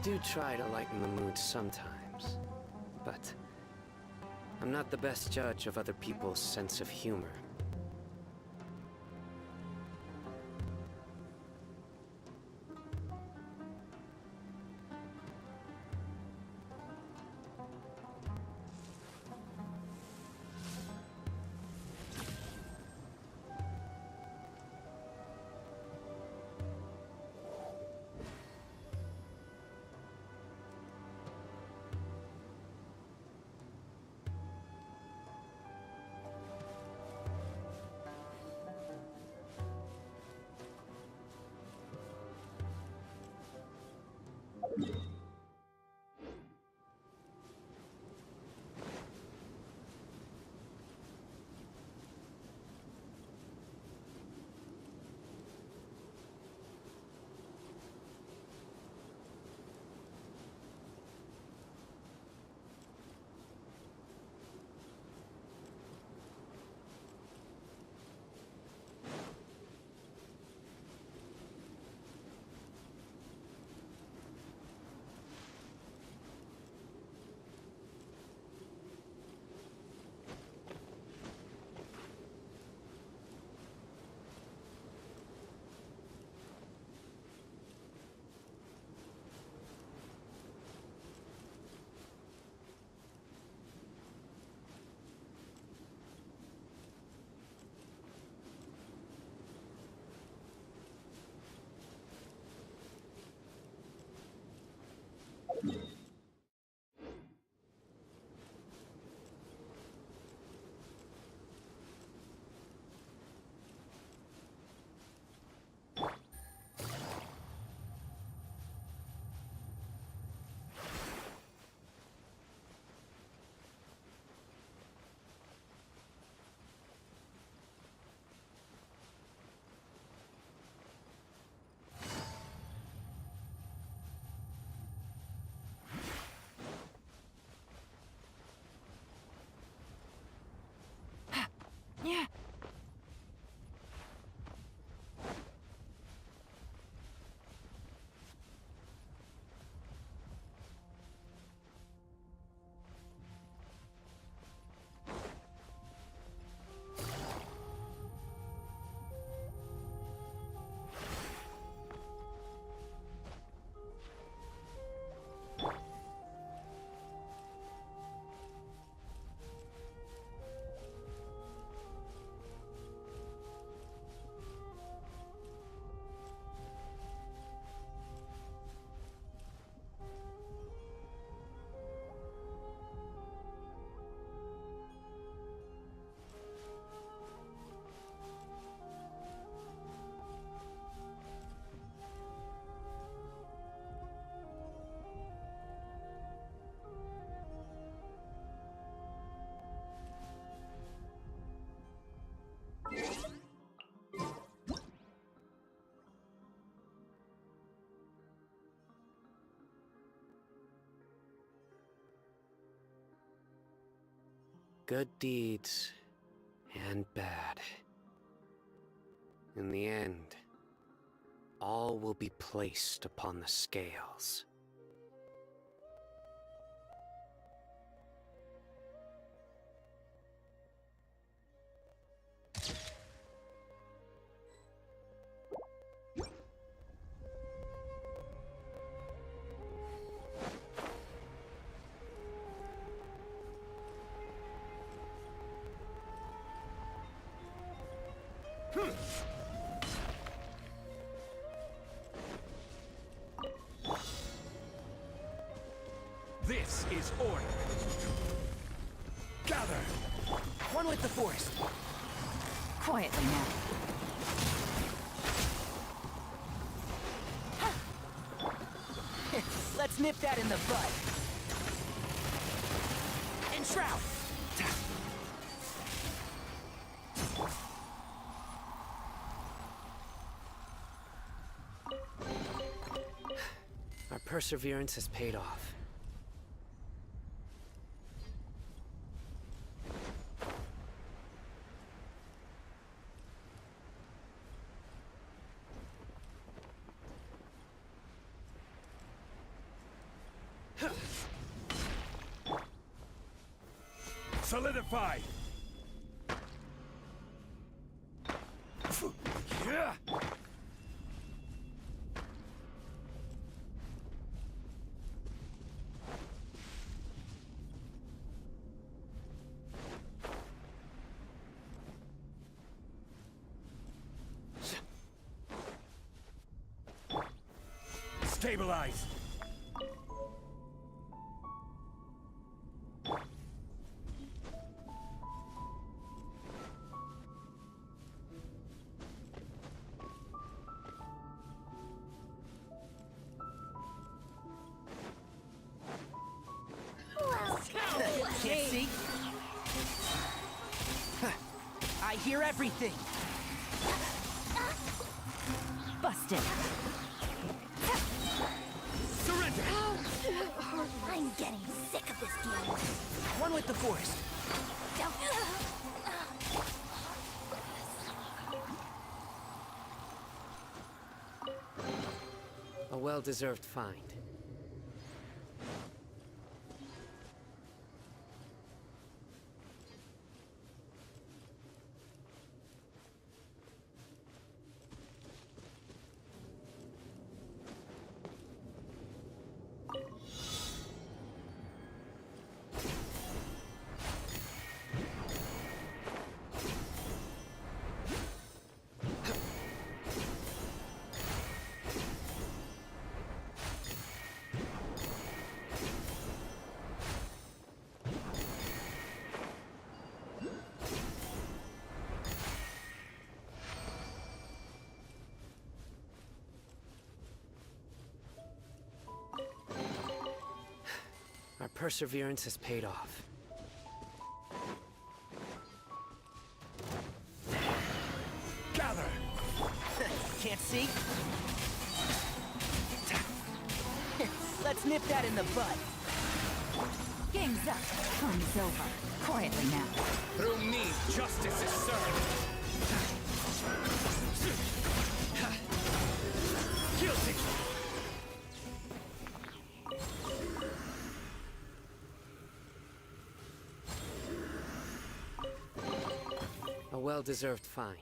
do try to lighten the mood sometimes, but I'm not the best judge of other people's sense of humor. Yeah. Good deeds and bad. In the end, all will be placed upon the scales. This is order. Gather! One with the force. Quietly now. Let's nip that in the bud. Enshroud! Our perseverance has paid off. Solidify! Yeah! Stabilize! Can't see? I hear everything. Busted. Surrender! I'm getting sick of this game. One with the forest. A well-deserved find. Our perseverance has paid off. Gather! Can't see? Let's nip that in the bud. Game's up. Time's over. Quietly now. Through me, justice is served! Guilty! A well-deserved find.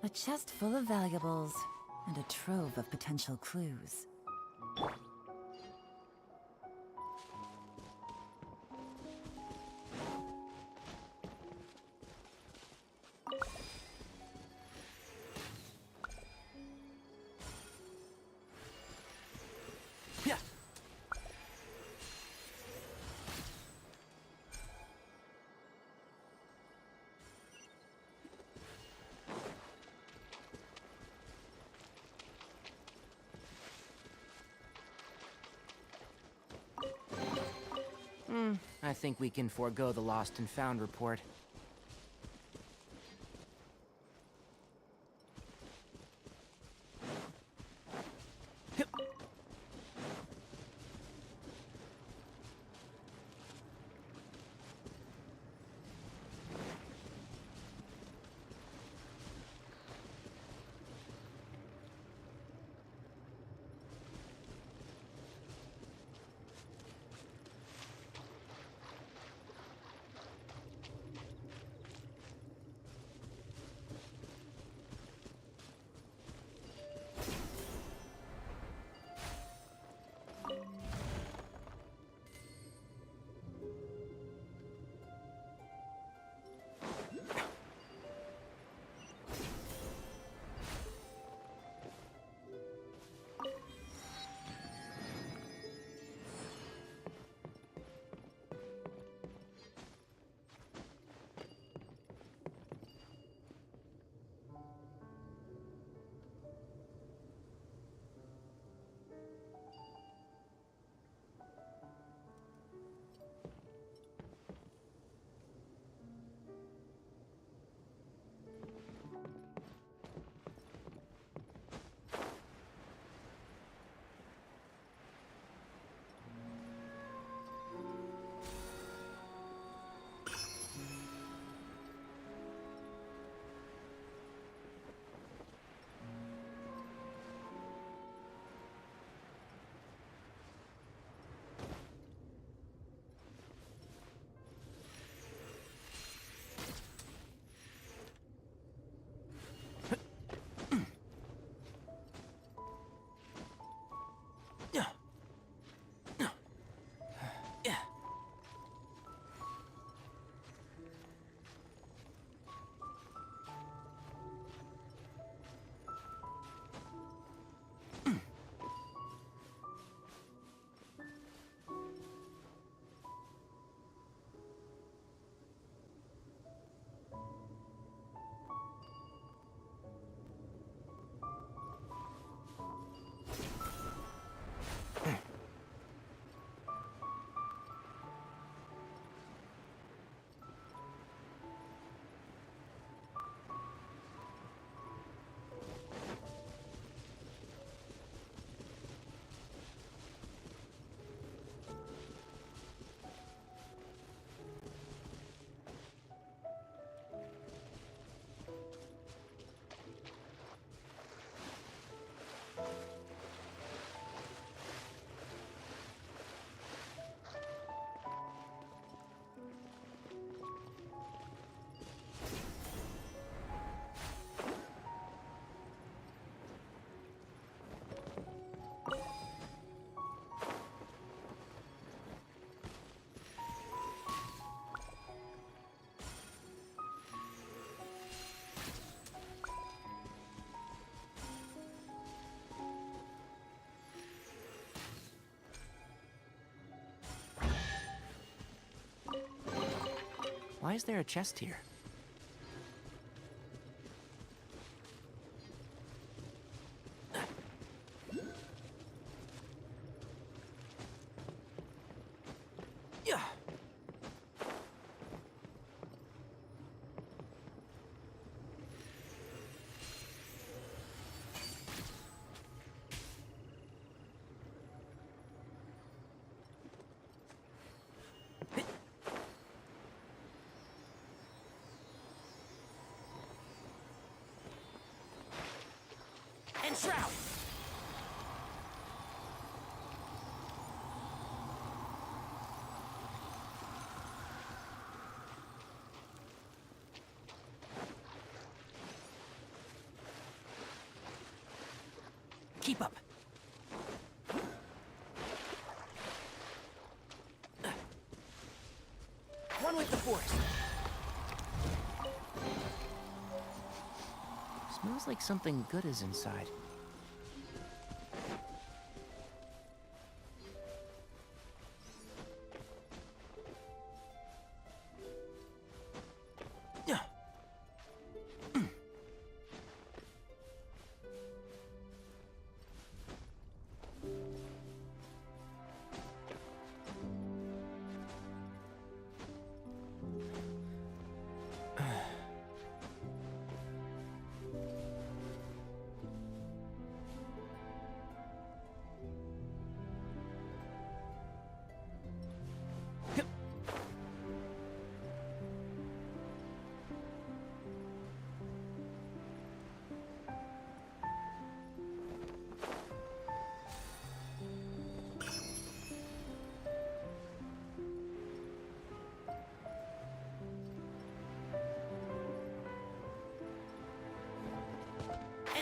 A chest full of valuables and a trove of potential clues. Yeah. I think we can forego the lost and found report. Why is there a chest here? And shroud! Keep up. One with the force. Smells like something good is inside.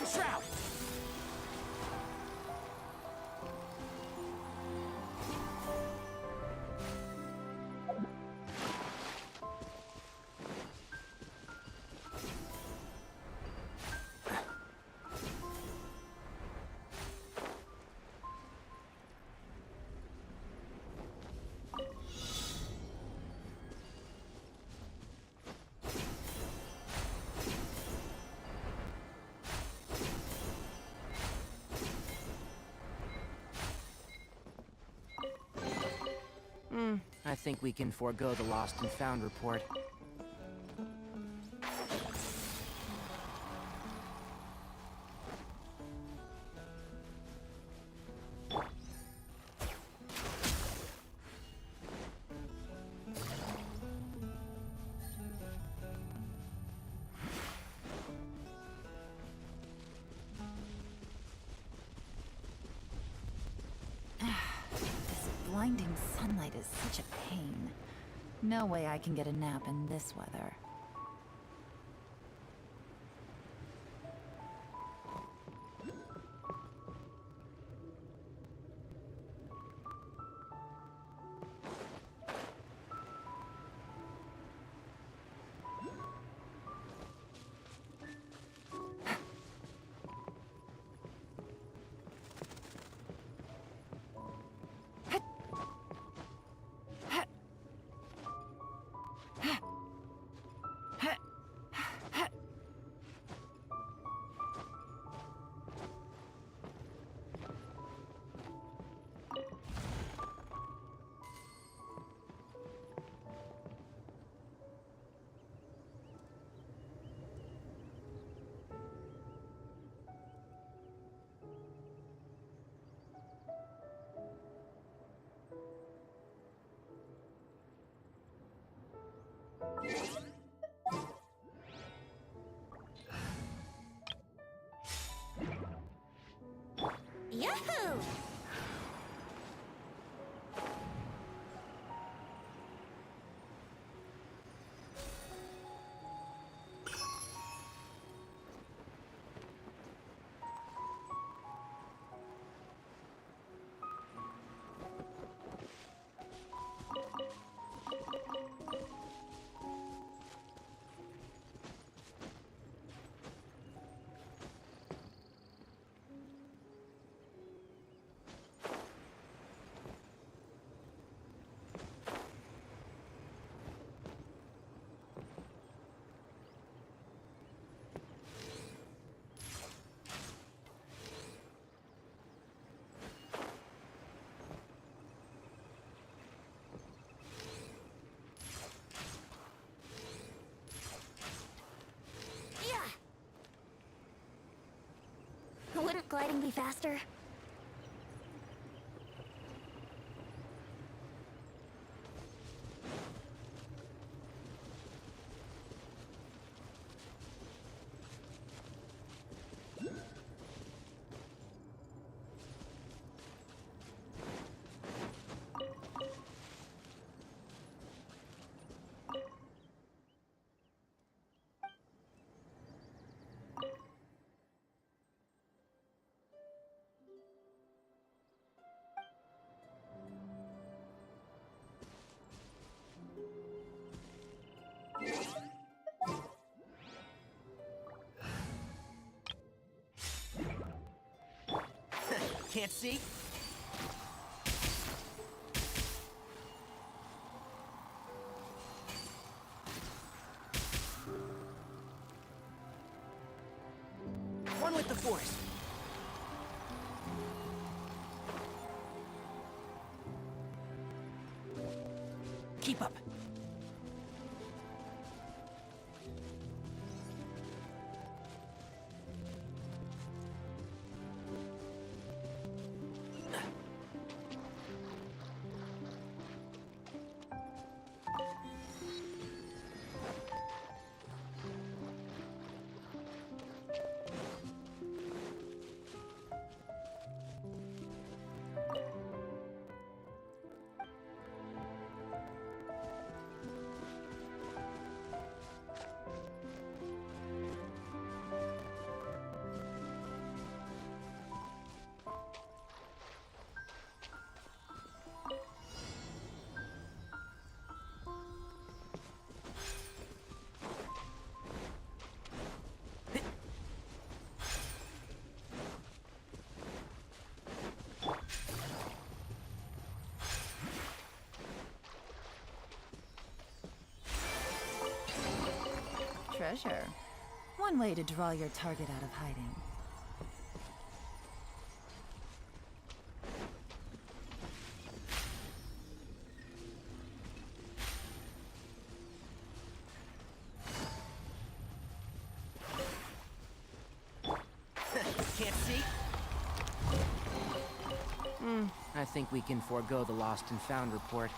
And shroud! I think we can forego the lost and found report. Blinding sunlight is such a pain. No way I can get a nap in this weather. Yahoo! Wouldn't gliding be faster? Can't see? One with the force. Keep up. Treasure. One way to draw your target out of hiding. Can't see? I think we can forego the lost and found report.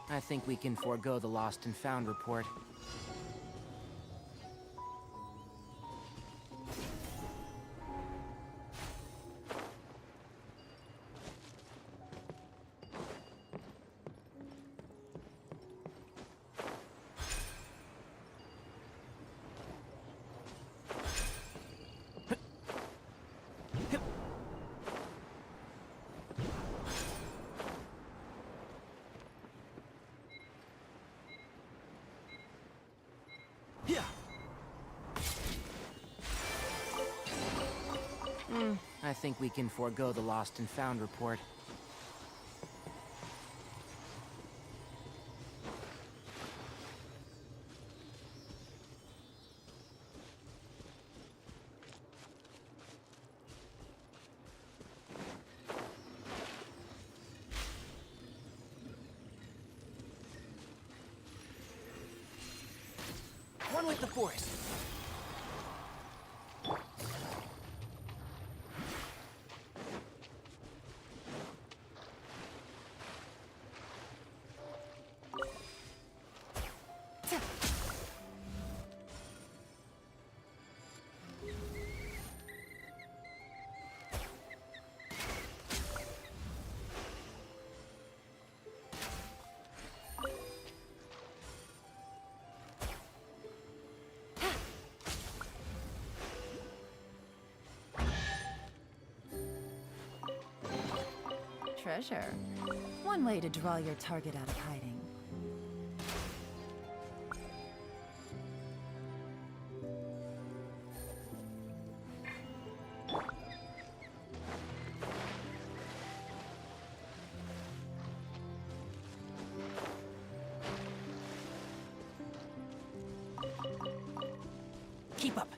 I think we can forego the lost and found report. I think we can forego the lost and found report. One with the forest. Treasure. One way to draw your target out of hiding. Keep up.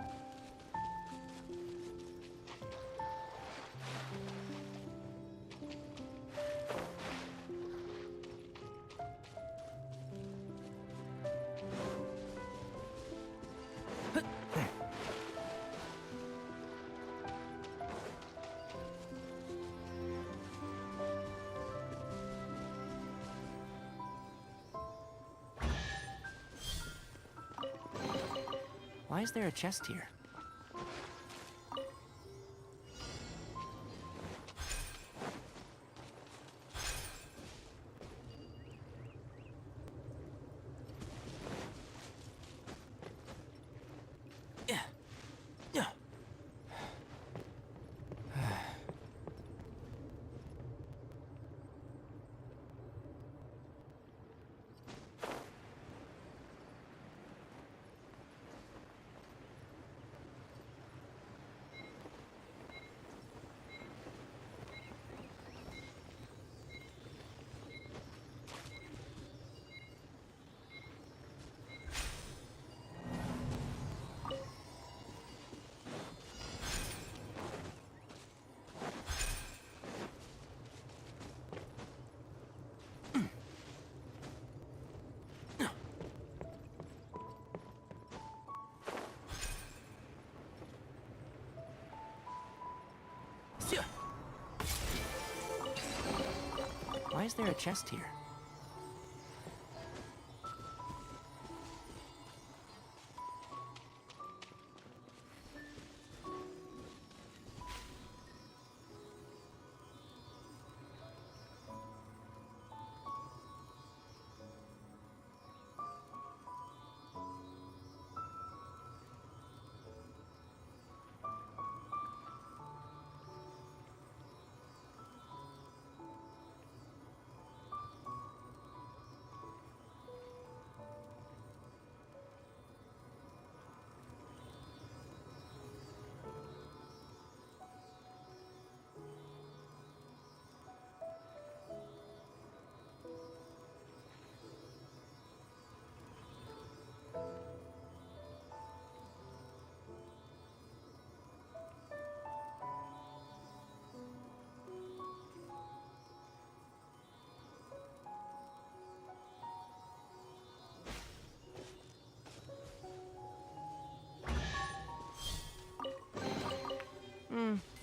Why is there a chest here? Why is there a chest here?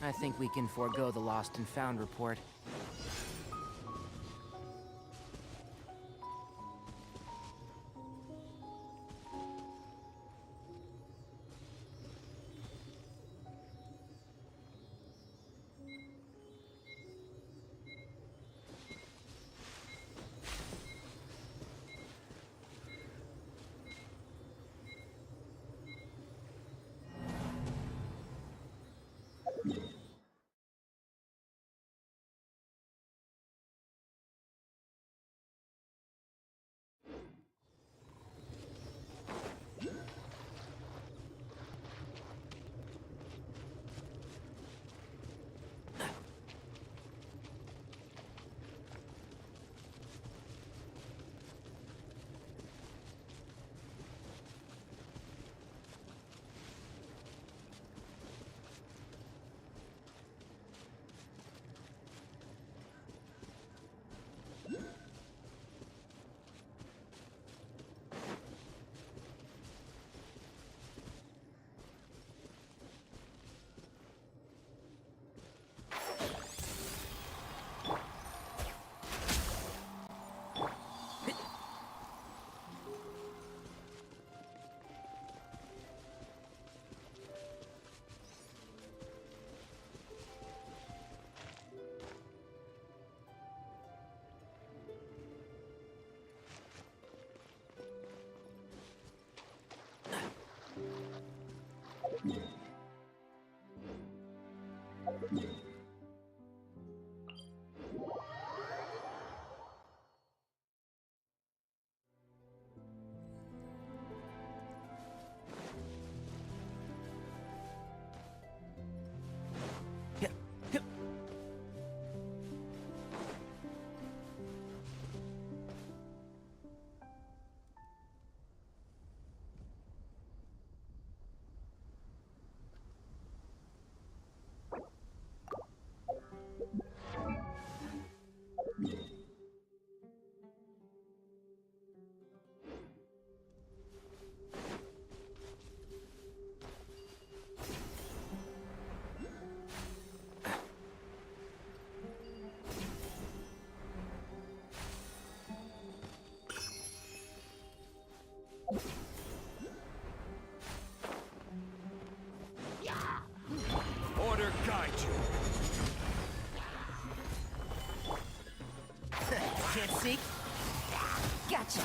I think we can forego the lost and found report. Order guide you. Can't see? Gotcha!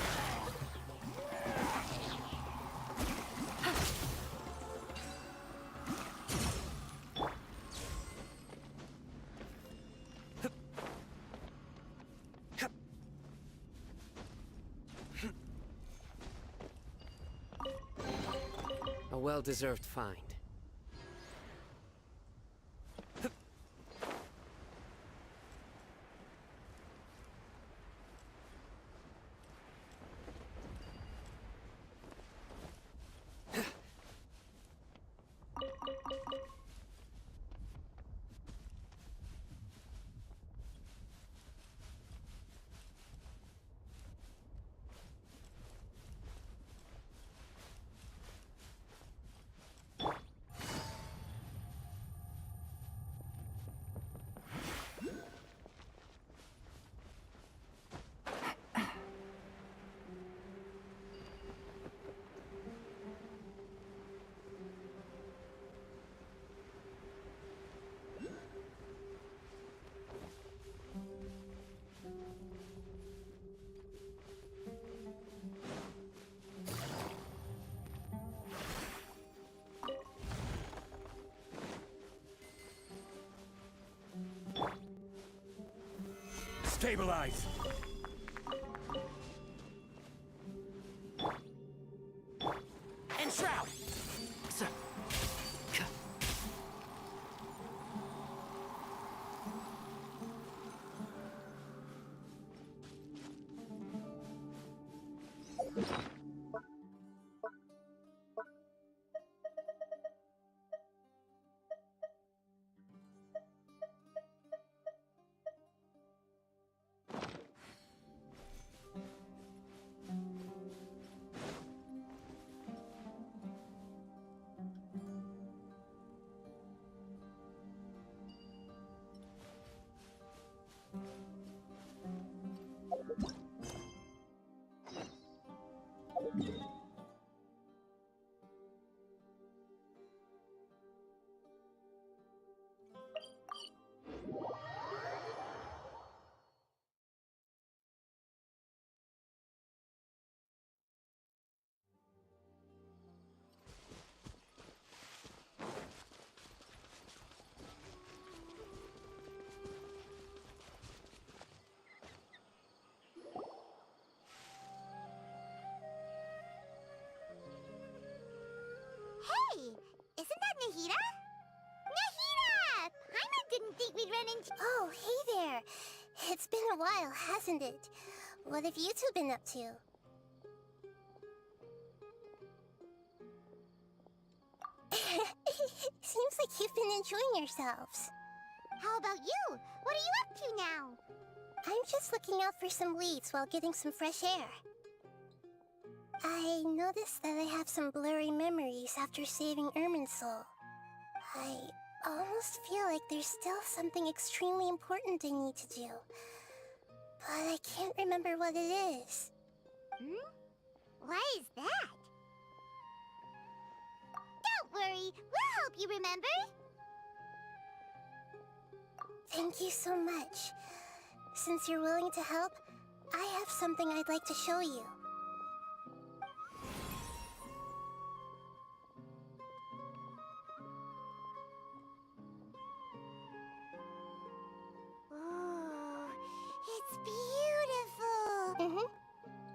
A well-deserved find. Stabilize! And shroud! Hey! Isn't that Nahida? Nahida! Paimon didn't think we'd run into— Oh, hey there! It's been a while, hasn't it? What have you two been up to? Seems like you've been enjoying yourselves. How about you? What are you up to now? I'm just looking out for some leads while getting some fresh air. I noticed that I have some blurry memories after saving Irminsul. I almost feel like there's still something extremely important I need to do. But I can't remember what it is. Why is that? Don't worry, we'll help you remember. Thank you so much. Since you're willing to help, I have something I'd like to show you. Ooh, it's beautiful!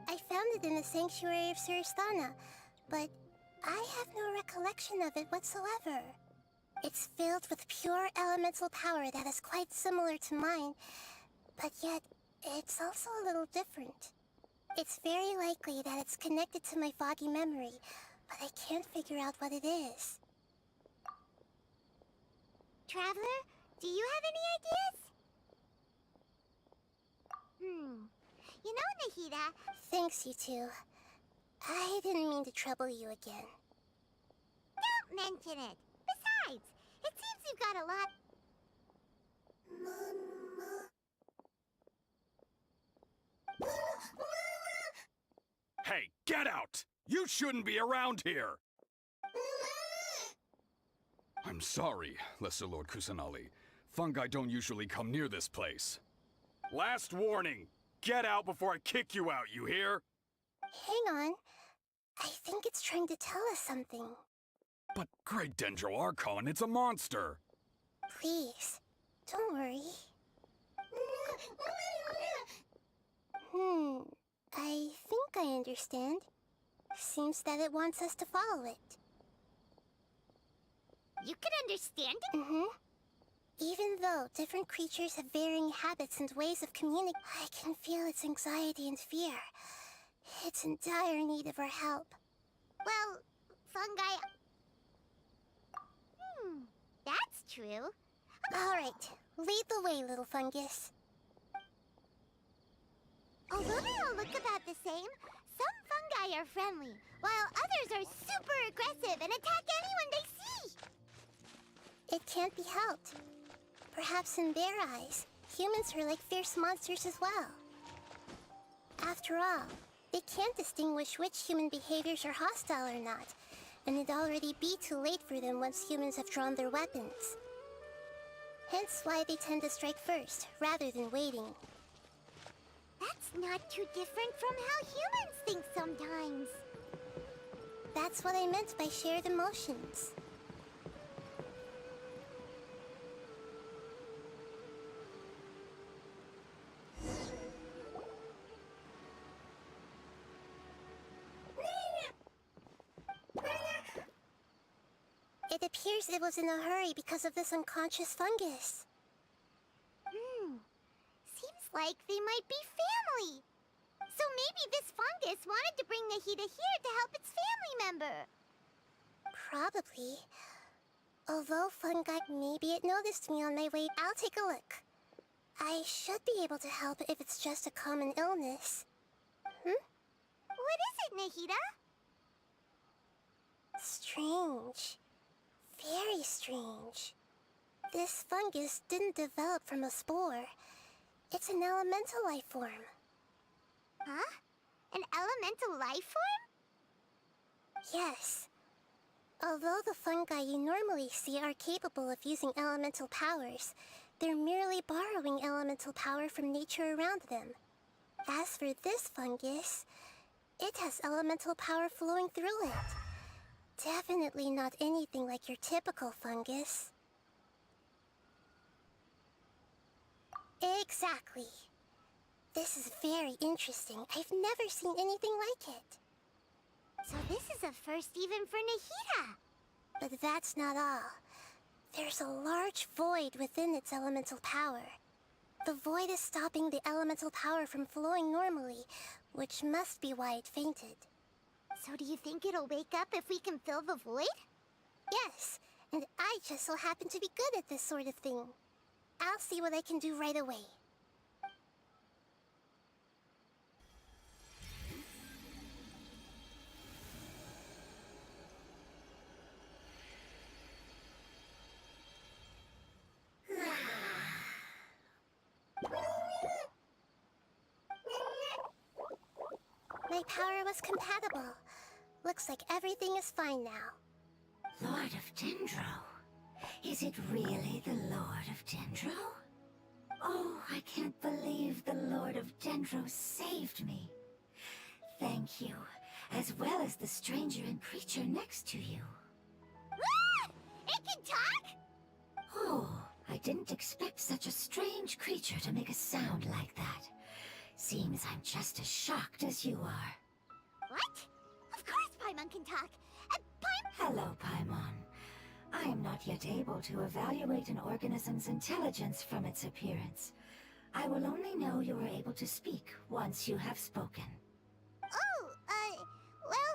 I found it in the sanctuary of Suristana, but I have no recollection of it whatsoever. It's filled with pure elemental power that is quite similar to mine, but yet it's also a little different. It's very likely that it's connected to my foggy memory, but I can't figure out what it is. Traveler, do you have any ideas? You know, Nahida— Thanks, you two. I didn't mean to trouble you again. Don't mention it. Besides, it seems you've got a lot— Hey, get out! You shouldn't be around here! I'm sorry, Lesser Lord Kusanali. Fungi don't usually come near this place. Last warning! Get out before I kick you out, you hear? Hang on. I think it's trying to tell us something. But Great Dendro Archon, it's a monster! Please, don't worry. I think I understand. Seems that it wants us to follow it. You can understand it? Even though different creatures have varying habits and ways of communicating, I can feel its anxiety and fear. It's in dire need of our help. Well, fungi— that's true. Alright, lead the way, little fungus. Although they all look about the same, some fungi are friendly, while others are super aggressive and attack anyone they see. It can't be helped. Perhaps in their eyes, humans are like fierce monsters as well. After all, they can't distinguish which human behaviors are hostile or not, and it'd already be too late for them once humans have drawn their weapons. Hence why they tend to strike first, rather than waiting. That's not too different from how humans think sometimes. That's what I meant by shared emotions. It appears it was in a hurry because of this unconscious fungus. Seems like they might be family. So maybe this fungus wanted to bring Nahida here to help its family member. Probably. Although fungi, maybe it noticed me on my way. I'll take a look. I should be able to help if it's just a common illness. What is it, Nahida? Strange. Very strange. This fungus didn't develop from a spore. It's an elemental life form. Huh? An elemental life form? Yes. Although the fungi you normally see are capable of using elemental powers, they're merely borrowing elemental power from nature around them. As for this fungus, it has elemental power flowing through it. Definitely not anything like your typical fungus. Exactly. This is very interesting. I've never seen anything like it. So this is a first even for Nahida. But that's not all. There's a large void within its elemental power. The void is stopping the elemental power from flowing normally, which must be why it fainted. So do you think it'll wake up if we can fill the void? Yes, and I just so happen to be good at this sort of thing. I'll see what I can do right away. My power was compatible. Looks like everything is fine now. Lord of Dendro? Is it really the Lord of Dendro? Oh, I can't believe the Lord of Dendro saved me. Thank you, as well as the stranger and creature next to you. Ah! It can talk? Oh, I didn't expect such a strange creature to make a sound like that. Seems I'm just as shocked as you are. What? Of course Paimon can talk. Hello, Paimon. I am not yet able to evaluate an organism's intelligence from its appearance. I will only know you are able to speak once you have spoken. Oh, well,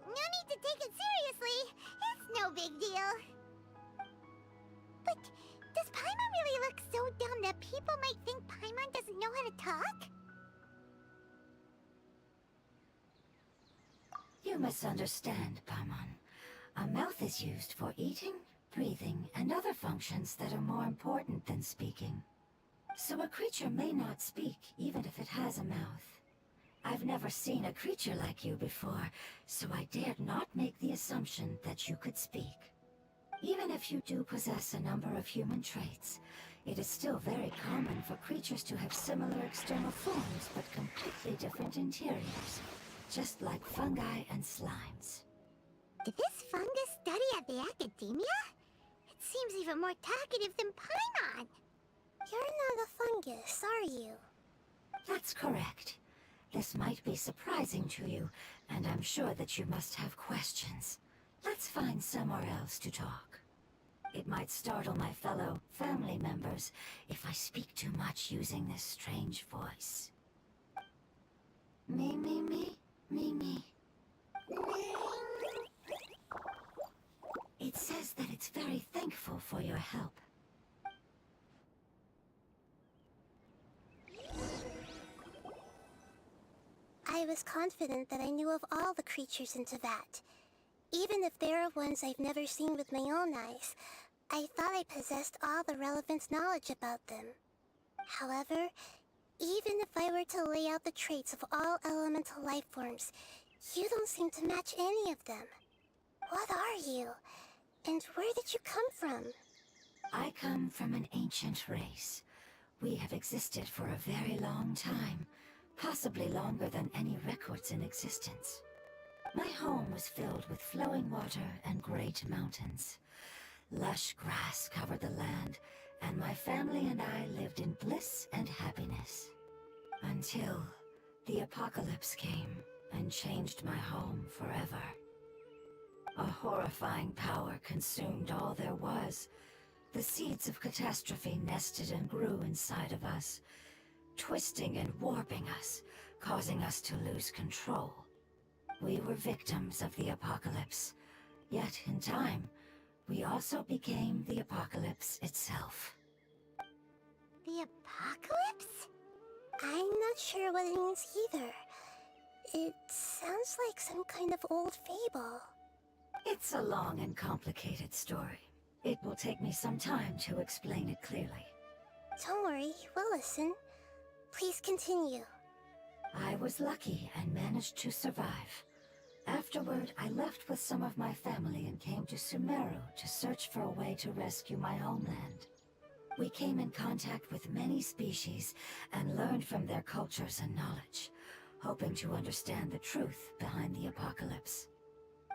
no need to take it seriously. It's no big deal. But does Paimon really look so dumb that people might think Paimon doesn't know how to talk? You misunderstand, Paimon. A mouth is used for eating, breathing, and other functions that are more important than speaking. So a creature may not speak, even if it has a mouth. I've never seen a creature like you before, so I dared not make the assumption that you could speak. Even if you do possess a number of human traits, it is still very common for creatures to have similar external forms but completely different interiors, just like fungi and slimes. Did this fungus study at the academia? It seems even more talkative than Paimon. You're not a fungus, are you? That's correct. This might be surprising to you, and I'm sure that you must have questions. Let's find somewhere else to talk. It might startle my fellow family members if I speak too much using this strange voice. Me, me, me, me, me. It says that it's very thankful for your help. I was confident that I knew of all the creatures in Teyvat. Even if there are ones I've never seen with my own eyes, I thought I possessed all the relevant knowledge about them. However, even if I were to lay out the traits of all elemental life forms, you don't seem to match any of them. What are you? And where did you come from? I come from an ancient race. We have existed for a very long time, possibly longer than any records in existence. My home was filled with flowing water and great mountains. Lush grass covered the land, and my family and I lived in bliss and happiness. Until the apocalypse came and changed my home forever. A horrifying power consumed all there was. The seeds of catastrophe nested and grew inside of us, twisting and warping us, causing us to lose control. We were victims of the apocalypse, yet in time, we also became the apocalypse itself. The apocalypse? I'm not sure what it means either. It sounds like some kind of old fable. It's a long and complicated story. It will take me some time to explain it clearly. Don't worry, we'll listen. Please continue. I was lucky and managed to survive. Afterward, I left with some of my family and came to Sumeru to search for a way to rescue my homeland. We came in contact with many species and learned from their cultures and knowledge, hoping to understand the truth behind the apocalypse.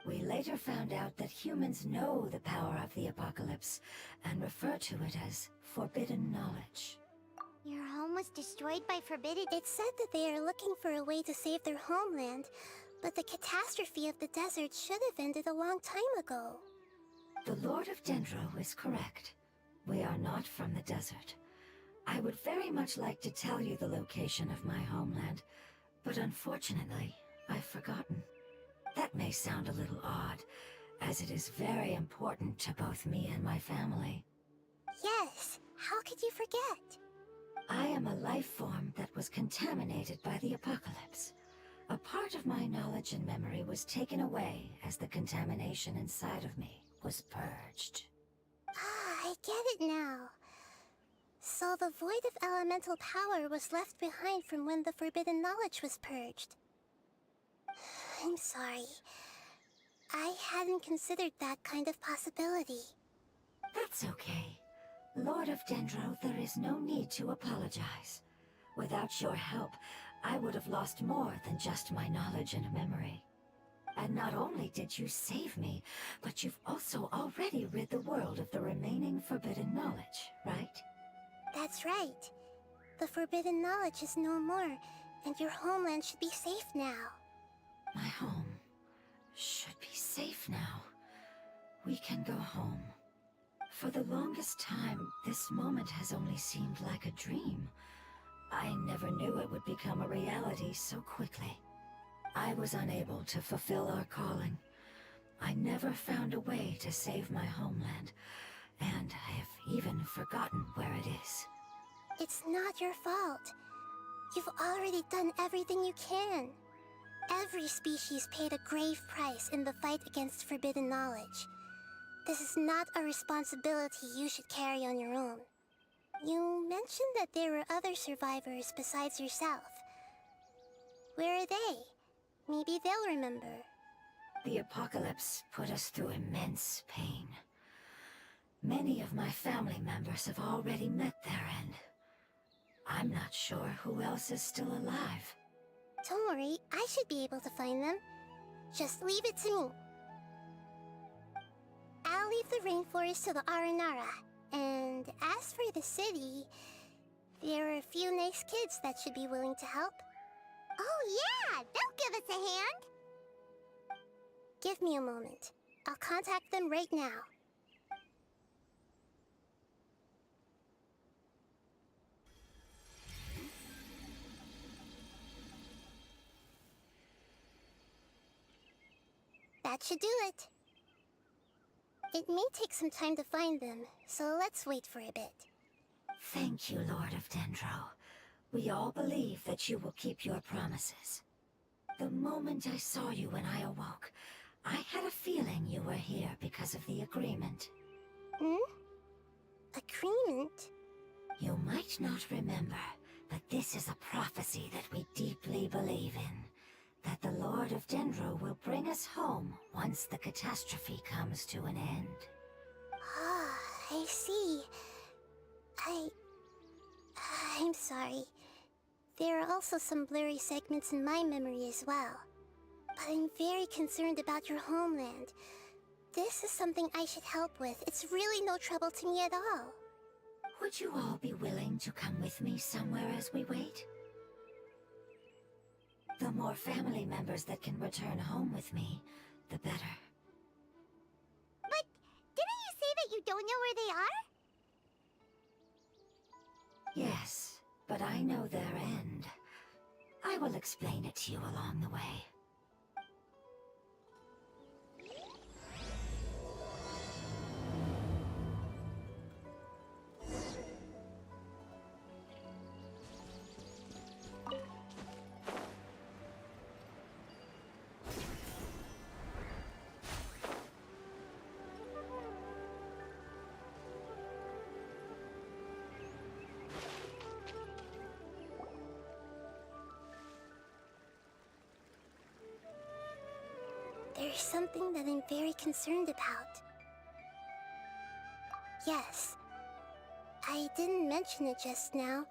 We later found out that humans know the power of the apocalypse and refer to it as forbidden knowledge. Your home was destroyed by forbidden... It said that they are looking for a way to save their homeland, but the catastrophe of the desert should have ended a long time ago. The Lord of Dendro is correct. We are not from the desert. I would very much like to tell you the location of my homeland, but unfortunately, I've forgotten. That may sound a little odd, as it is very important to both me and my family. Yes, how could you forget? I am a life form that was contaminated by the apocalypse. A part of my knowledge and memory was taken away as the contamination inside of me was purged. Ah, I get it now. So the void of elemental power was left behind from when the forbidden knowledge was purged. I'm sorry. I hadn't considered that kind of possibility. That's okay. Lord of Dendro, there is no need to apologize. Without your help, I would have lost more than just my knowledge and memory. And not only did you save me, but you've also already rid the world of the remaining forbidden knowledge, right? That's right. The forbidden knowledge is no more, and your homeland should be safe now. My home should be safe now. We can go home. For the longest time, this moment has only seemed like a dream. I never knew it would become a reality so quickly. I was unable to fulfill our calling. I never found a way to save my homeland, and I have even forgotten where it is. It's not your fault. You've already done everything you can. Every species paid a grave price in the fight against forbidden knowledge. This is not a responsibility you should carry on your own. You mentioned that there were other survivors besides yourself. Where are they? Maybe they'll remember. The apocalypse put us through immense pain. Many of my family members have already met their end. I'm not sure who else is still alive. Don't worry, I should be able to find them. Just leave it to me. I'll leave the rainforest to the Aranara. And as for the city, there are a few nice kids that should be willing to help. Oh yeah, they'll give us a hand. Give me a moment. I'll contact them right now. That should do it. It may take some time to find them, so let's wait for a bit. Thank you, Lord of Dendro. We all believe that you will keep your promises. The moment I saw you when I awoke, I had a feeling you were here because of the agreement. Agreement? You might not remember, but this is a prophecy that we deeply believe in. That the Lord of Dendro will bring us home once the catastrophe comes to an end. Ah, I see. I'm sorry. There are also some blurry segments in my memory as well. But I'm very concerned about your homeland. This is something I should help with. It's really no trouble to me at all. Would you all be willing to come with me somewhere as we wait? The more family members that can return home with me, the better. Yes, but I know their end. I will explain it to you along the way. There's something that I'm very concerned about. Yes. I didn't mention it just now,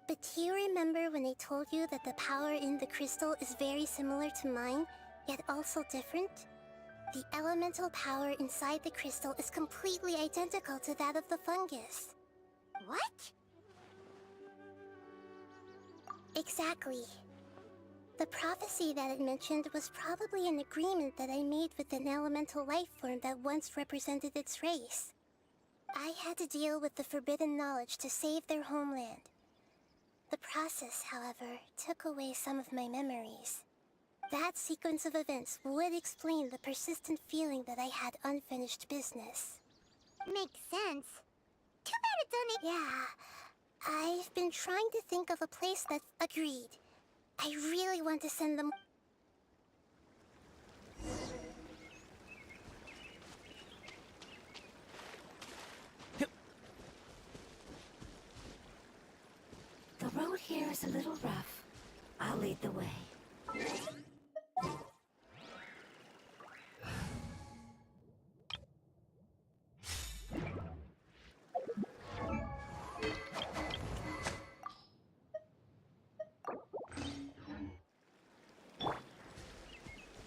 but do you remember when I told you that the power in the crystal is very similar to mine, yet also different? The elemental power inside the crystal is completely identical to that of the fungus. What? Exactly. The prophecy that it mentioned was probably an agreement that I made with an elemental life form that once represented its race. I had to deal with the forbidden knowledge to save their homeland. The process, however, took away some of my memories. That sequence of events would explain the persistent feeling that I had unfinished business. Makes sense. Too bad it's only... Yeah, I've been trying to think of a place that's agreed. I really want to send them... The road here is a little rough. I'll lead the way.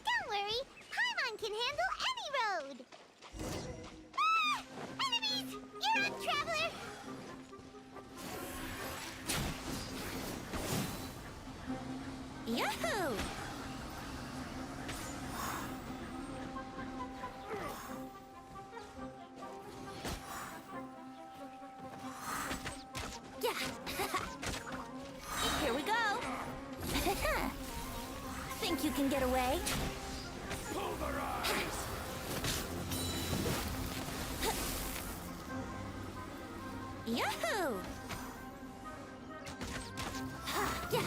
Don't worry, Paimon can handle any road! Ah! Enemies! You're on, traveler! Yahoo! Yeah! Here we go! Think you can get away? Pulverize! Yahoo! Yeah!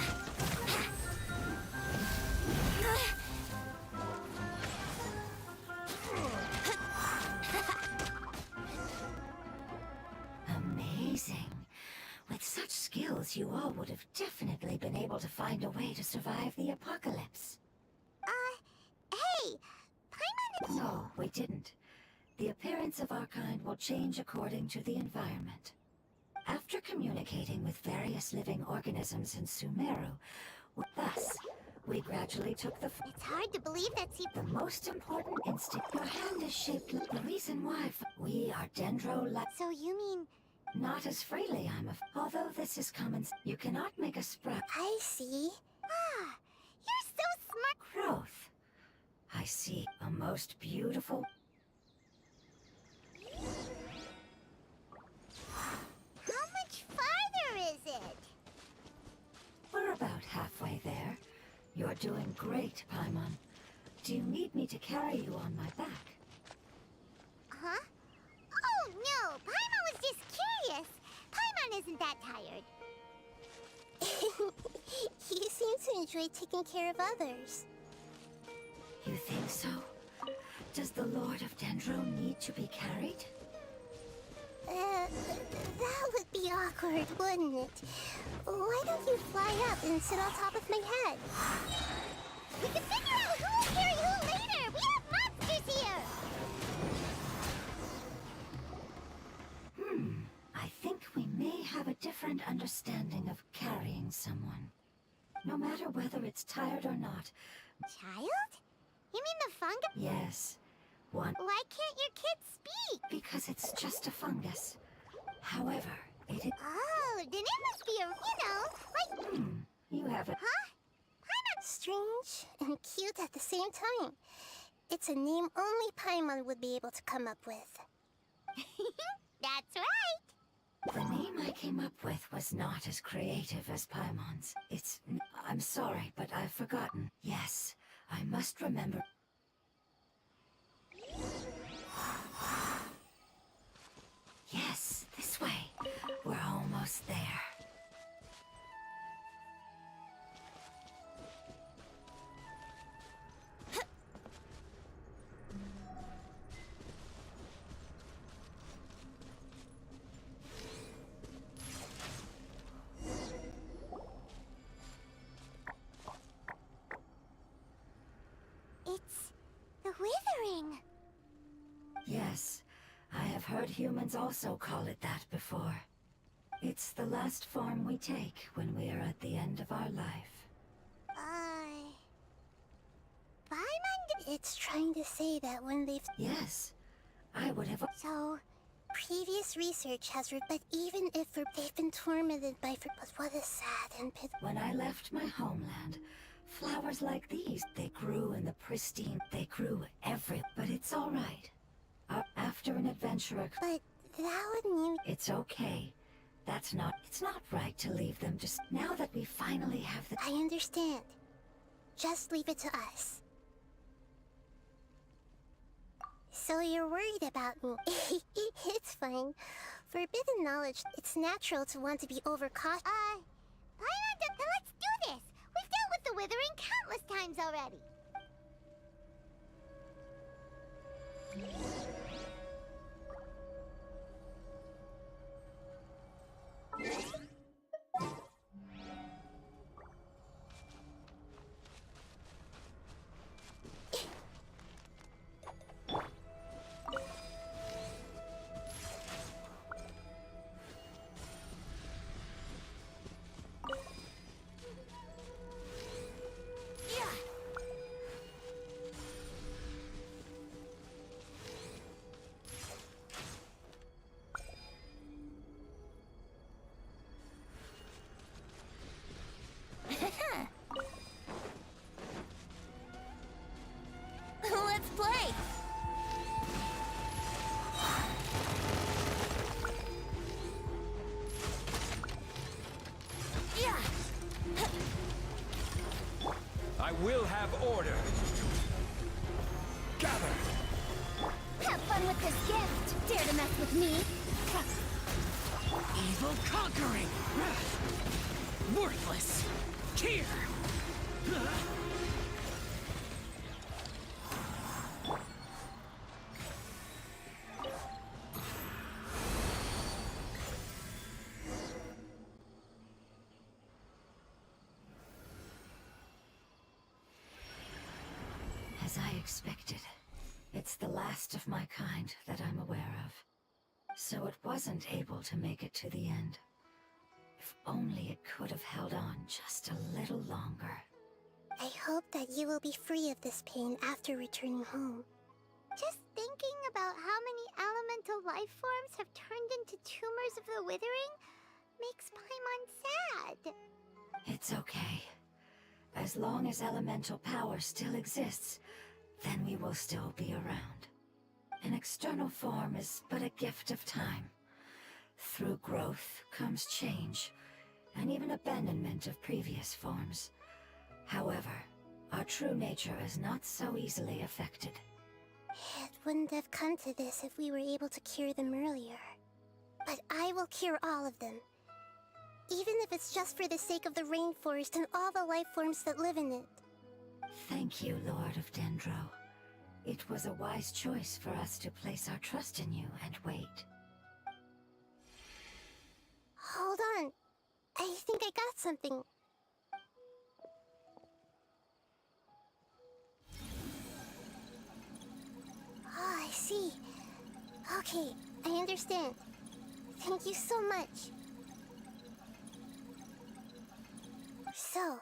Amazing. With such skills, you all would have definitely been able to find a way to survive the apocalypse. Hey! Paimon... No, we didn't. The appearance of our kind will change according to the environment. After communicating with various living organisms in Sumeru, thus, we gradually took the It's hard to believe that's The most important instinct. Your hand is shaped like the reason why we are dendro-like. So you mean... Not as freely, although this is common. You cannot make a sprout. I see. Ah, you're so smart. Growth. I see a most beautiful. How much farther is it? We're about halfway there. You're doing great, Paimon. Do you need me to carry you on my back? Huh? Oh, no! Paimon was just curious. Paimon isn't that tired. You seem to enjoy taking care of others. You think so? Does the Lord of Dendro need to be carried? That would be awkward, wouldn't it? Why don't you fly up and sit on top of my head? We can figure out who will carry who later! We have monsters here! I think we may have a different understanding of carrying someone. No matter whether it's tired or not. Child? You mean the fungus? Yes. One. Why can't your kid speak? Because it's just a fungus. However, it is. Oh, then it must be a, like... You have it. Huh? Paimon... Strange and cute at the same time. It's a name only Paimon would be able to come up with. That's right. The name I came up with was not as creative as Paimon's. I'm sorry, but I've forgotten. Yes, I must remember. Yes, this way. We're almost there. It's the Withering. Yes, I have heard humans also call it that before. It's the last form we take when we are at the end of our life. Paimon? It's trying to say that when they've... Yes, I would have... So, previous research has... But even if they've been tormented by... But what a sad and When I left my homeland, flowers like these, they grew in the pristine... They grew But it's all right. After an adventure... But that would mean... It's okay. It's not right to leave them just... Now that we finally have the... I understand. Just leave it to us. So you're worried about me. It's fine. Forbidden knowledge, it's natural to want to be overcautious. Let's do this! We've dealt with the Withering countless times already. Let's play! I will have order. Gather! Have fun with this gift! Dare to mess with me? Evil conquering! Worthless! Here! As I expected, it's the last of my kind that I'm aware of. So it wasn't able to make it to the end. If only it could have held on just a little longer. I hope that you will be free of this pain after returning home. Just thinking about how many elemental life forms have turned into tumors of the Withering makes Paimon sad. It's okay. As long as elemental power still exists, then we will still be around. An external form is but a gift of time. Through growth comes change, and even abandonment of previous forms. However, our true nature is not so easily affected. It wouldn't have come to this if we were able to cure them earlier. But I will cure all of them. Even if it's just for the sake of the rainforest and all the life forms that live in it. Thank you, Lord of Dendro. It was a wise choice for us to place our trust in you and wait. Hold on. I think I got something. Oh, I see. Okay, I understand. Thank you so much. So,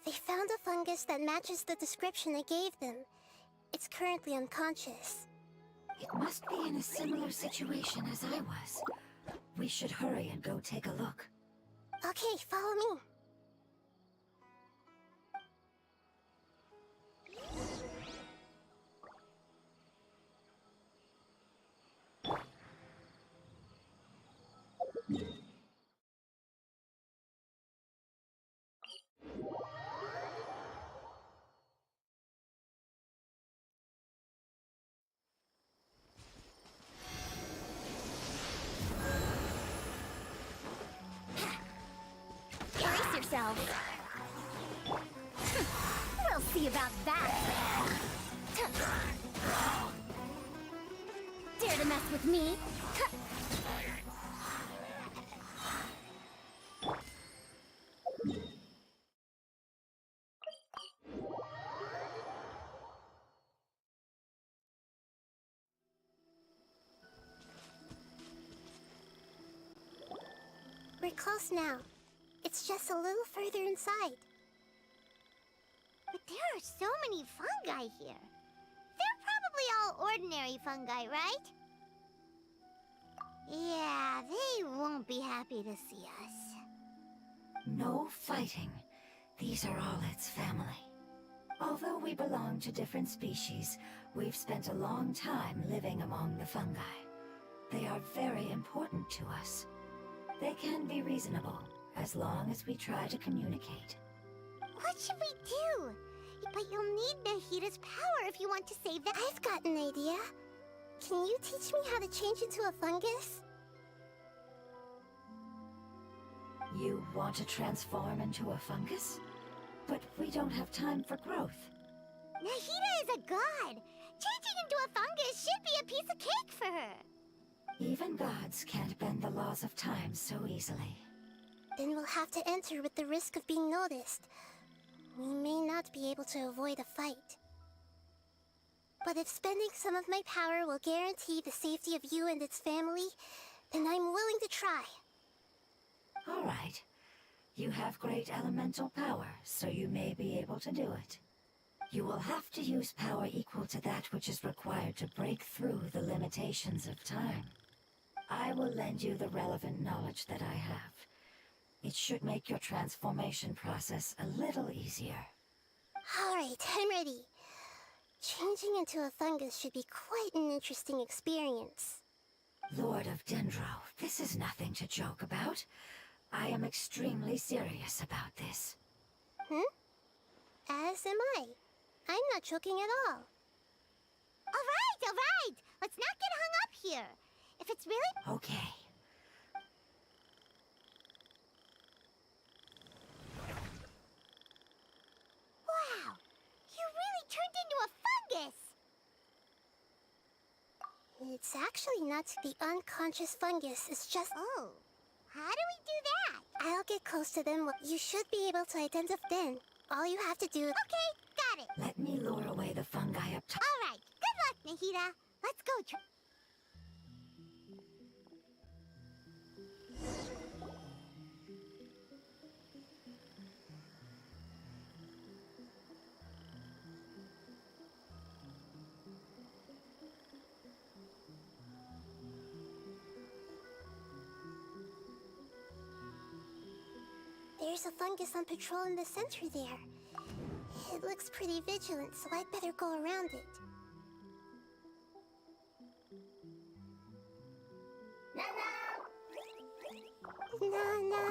they found a fungus that matches the description I gave them. It's currently unconscious. It must be in a similar situation as I was. We should hurry and go take a look. Okay, follow me. yourself. We'll see about that. Dare to mess with me? We're close now. It's just a little further inside. But there are so many fungi here. They're probably all ordinary fungi, right? Yeah, they won't be happy to see us. No fighting. These are all its family. Although we belong to different species, we've spent a long time living among the fungi. They are very important to us. They can be reasonable, as long as we try to communicate. What should we do? But you'll need Nahita's power if you want to save them. I've got an idea. Can you teach me how to change into a fungus? You want to transform into a fungus? But we don't have time for growth. Nahita is a god! Changing into a fungus should be a piece of cake for her! Even gods can't bend the laws of time so easily. Then we'll have to enter with the risk of being noticed. We may not be able to avoid a fight. But if spending some of my power will guarantee the safety of you and its family, then I'm willing to try. All right. You have great elemental power, so you may be able to do it. You will have to use power equal to that which is required to break through the limitations of time. I will lend you the relevant knowledge that I have. It should make your transformation process a little easier. All right, I'm ready. Changing into a fungus should be quite an interesting experience. Lord of Dendro, this is nothing to joke about. I am extremely serious about this. As am I. I'm not joking at all. All right! Let's not get hung up here. If it's really... Okay. Wow! You really turned into a fungus! It's actually not the unconscious fungus, it's just... Oh, how do we do that? I'll get close to them. You should be able to identify then. All you have to do... Okay, got it! Let me lure away the fungi up top. All right, good luck, Nahita. Let's go, There's a fungus on patrol in the center there. It looks pretty vigilant, so I'd better go around it. Nana!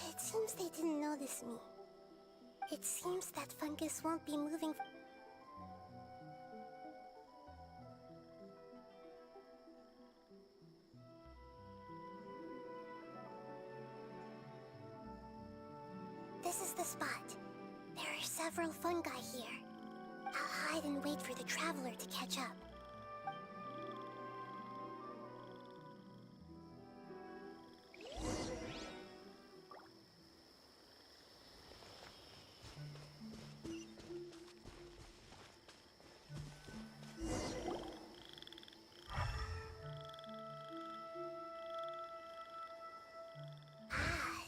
It seems they didn't notice me. It seems that fungus won't be moving. This is the spot. There are several fungi here. I'll hide and wait for the traveler to catch up.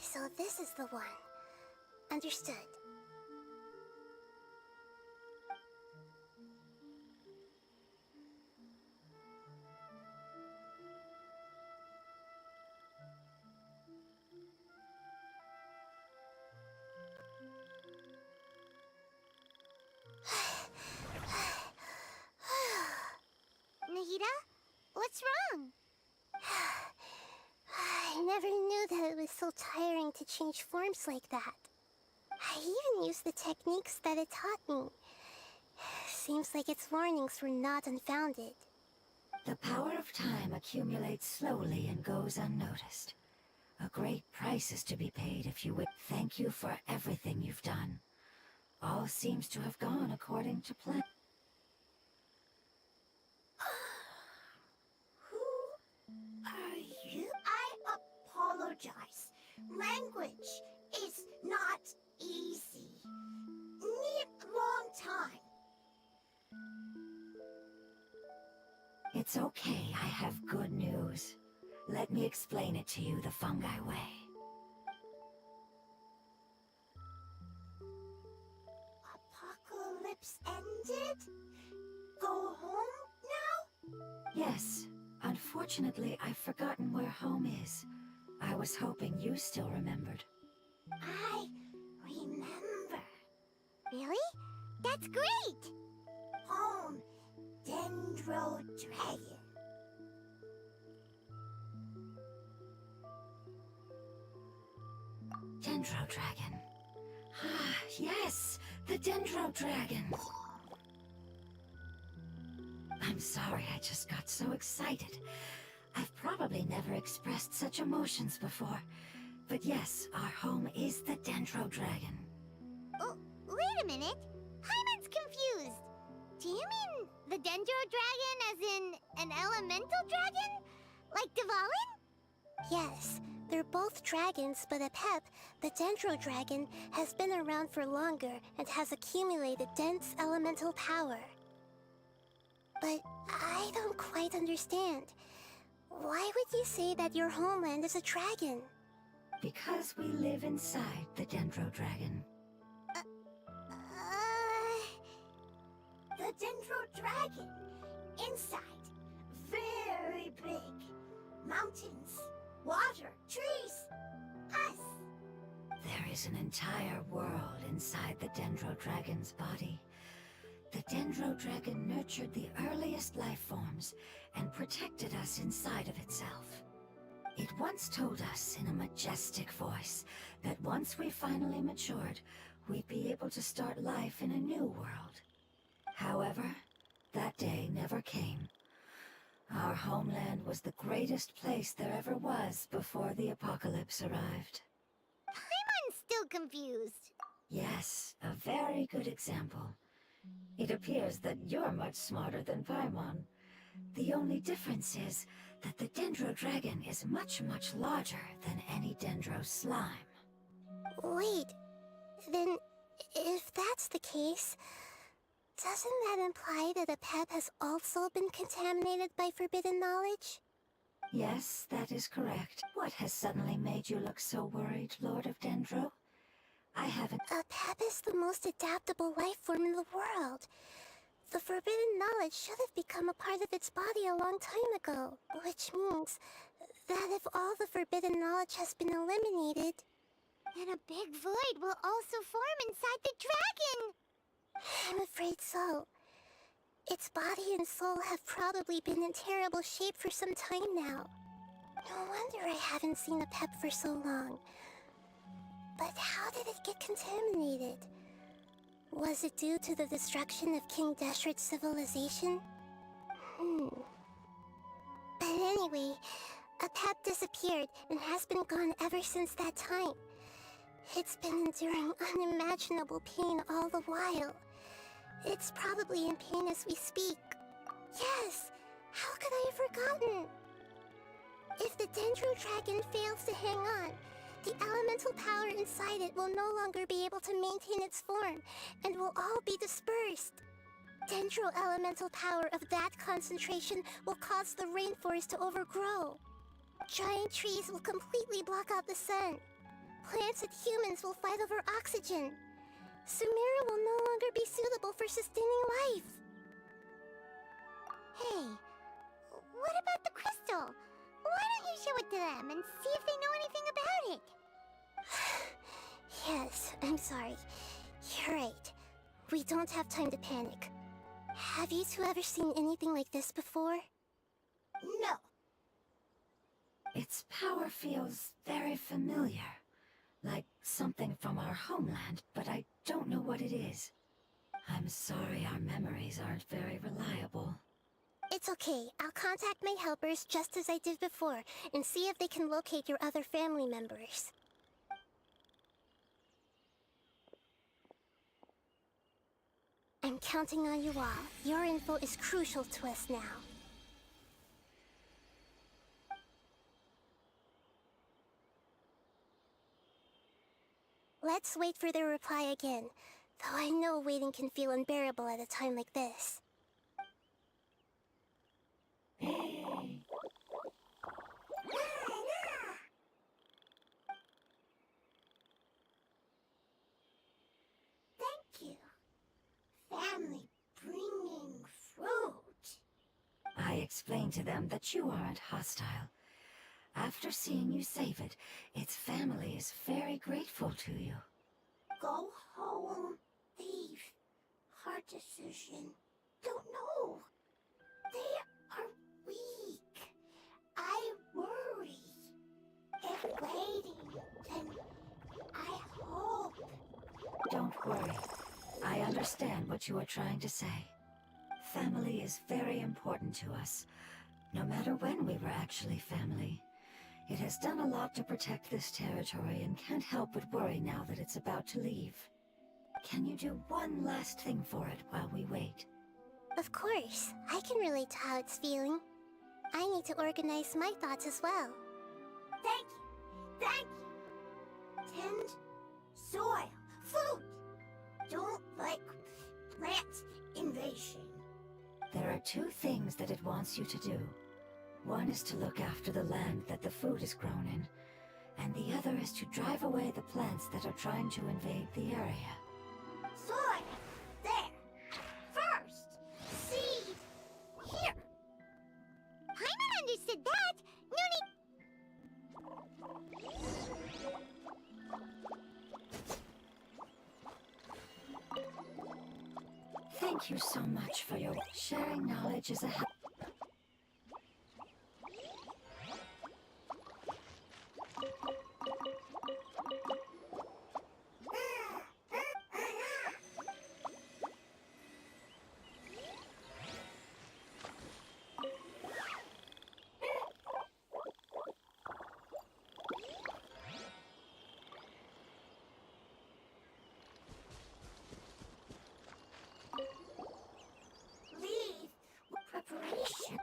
So this is the one. Understood. Nahita? What's wrong? I never knew that it was so tiring to change forms like that. I even used the techniques that it taught me. Seems like its warnings were not unfounded. The power of time accumulates slowly and goes unnoticed. A great price is to be paid if you would. Thank you for everything you've done. All seems to have gone according to plan. Who are you? I apologize. Language is not easy. Need long time. It's okay, I have good news. Let me explain it to you the fungi way. Apocalypse ended? Go home now? Yes, unfortunately I've forgotten where home is. I was hoping you still remembered. I remember. Really? That's great! Home, Dendro Dragon. Dendro Dragon. Ah, yes, the Dendro Dragon. I'm sorry, I just got so excited. I've probably never expressed such emotions before. But yes, our home is the Dendro Dragon. Oh, wait a minute. Paimon's confused. Do you mean the Dendro Dragon as in an elemental dragon? Like Dvalin? Yes, they're both dragons, but Apep, the Dendro Dragon, has been around for longer and has accumulated dense elemental power. But I don't quite understand. Why would you say that your homeland is a dragon? Because we live inside the Dendro Dragon. The Dendro Dragon. Inside. Very big. Mountains. Water. Trees. Us. There is an entire world inside the Dendro Dragon's body. The Dendro Dragon nurtured the earliest life forms and protected us inside of itself. It once told us in a majestic voice that once we finally matured, we'd be able to start life in a new world. However, that day never came. Our homeland was the greatest place there ever was before the apocalypse arrived. Paimon's still confused. Yes, a very good example. It appears that you're much smarter than Paimon. The only difference is that the Dendro Dragon is much, much larger than any Dendro slime. Wait, then if that's the case, doesn't that imply that Apep has also been contaminated by forbidden knowledge? Yes, that is correct. What has suddenly made you look so worried, Lord of Dendro? I haven't... Apep is the most adaptable life form in the world. The forbidden knowledge should have become a part of its body a long time ago, which means that if all the forbidden knowledge has been eliminated, then a big void will also form inside the dragon! I'm afraid so. Its body and soul have probably been in terrible shape for some time now. No wonder I haven't seen Apep for so long. But how did it get contaminated? Was it due to the destruction of King Deshret's civilization? But anyway, Apep disappeared and has been gone ever since that time. It's been enduring unimaginable pain all the while. It's probably in pain as we speak. Yes! How could I have forgotten? If the Dendro Dragon fails to hang on, the elemental power inside it will no longer be able to maintain its form, and will all be dispersed. Dendro elemental power of that concentration will cause the rainforest to overgrow. Giant trees will completely block out the sun. Plants and humans will fight over oxygen. Sumeru will no longer be suitable for sustaining life. Hey, what about the crystal? Why don't you show it to them and see if they know anything about it? Yes, I'm sorry. You're right. We don't have time to panic. Have you two ever seen anything like this before? No. Its power feels very familiar. Like something from our homeland, but I don't know what it is. I'm sorry our memories aren't very reliable. It's okay. I'll contact my helpers just as I did before and see if they can locate your other family members. I'm counting on you all. Your info is crucial to us now. Let's wait for their reply again, though I know waiting can feel unbearable at a time like this. Thank you. Family bringing fruit. I explained to them that you aren't hostile. After seeing you save it, its family is very grateful to you. Go home. Leave. Hard decision. Don't know. They are weak. I worry. If waiting, then I hope. Don't worry. I understand what you are trying to say. Family is very important to us, no matter when we were actually family. It has done a lot to protect this territory and can't help but worry now that it's about to leave. Can you do one last thing for it while we wait? Of course, I can relate to how it's feeling. I need to organize my thoughts as well. Thank you. Thank you. Tend soil. Food. Don't like plant invasion. There are two things that it wants you to do. One is to look after the land that the food is grown in, and the other is to drive away the plants that are trying to invade the area. Soil. There. First. Seed. Here. Paimon understood that! Thank you so much for your sharing knowledge is a help. Leave with preparation.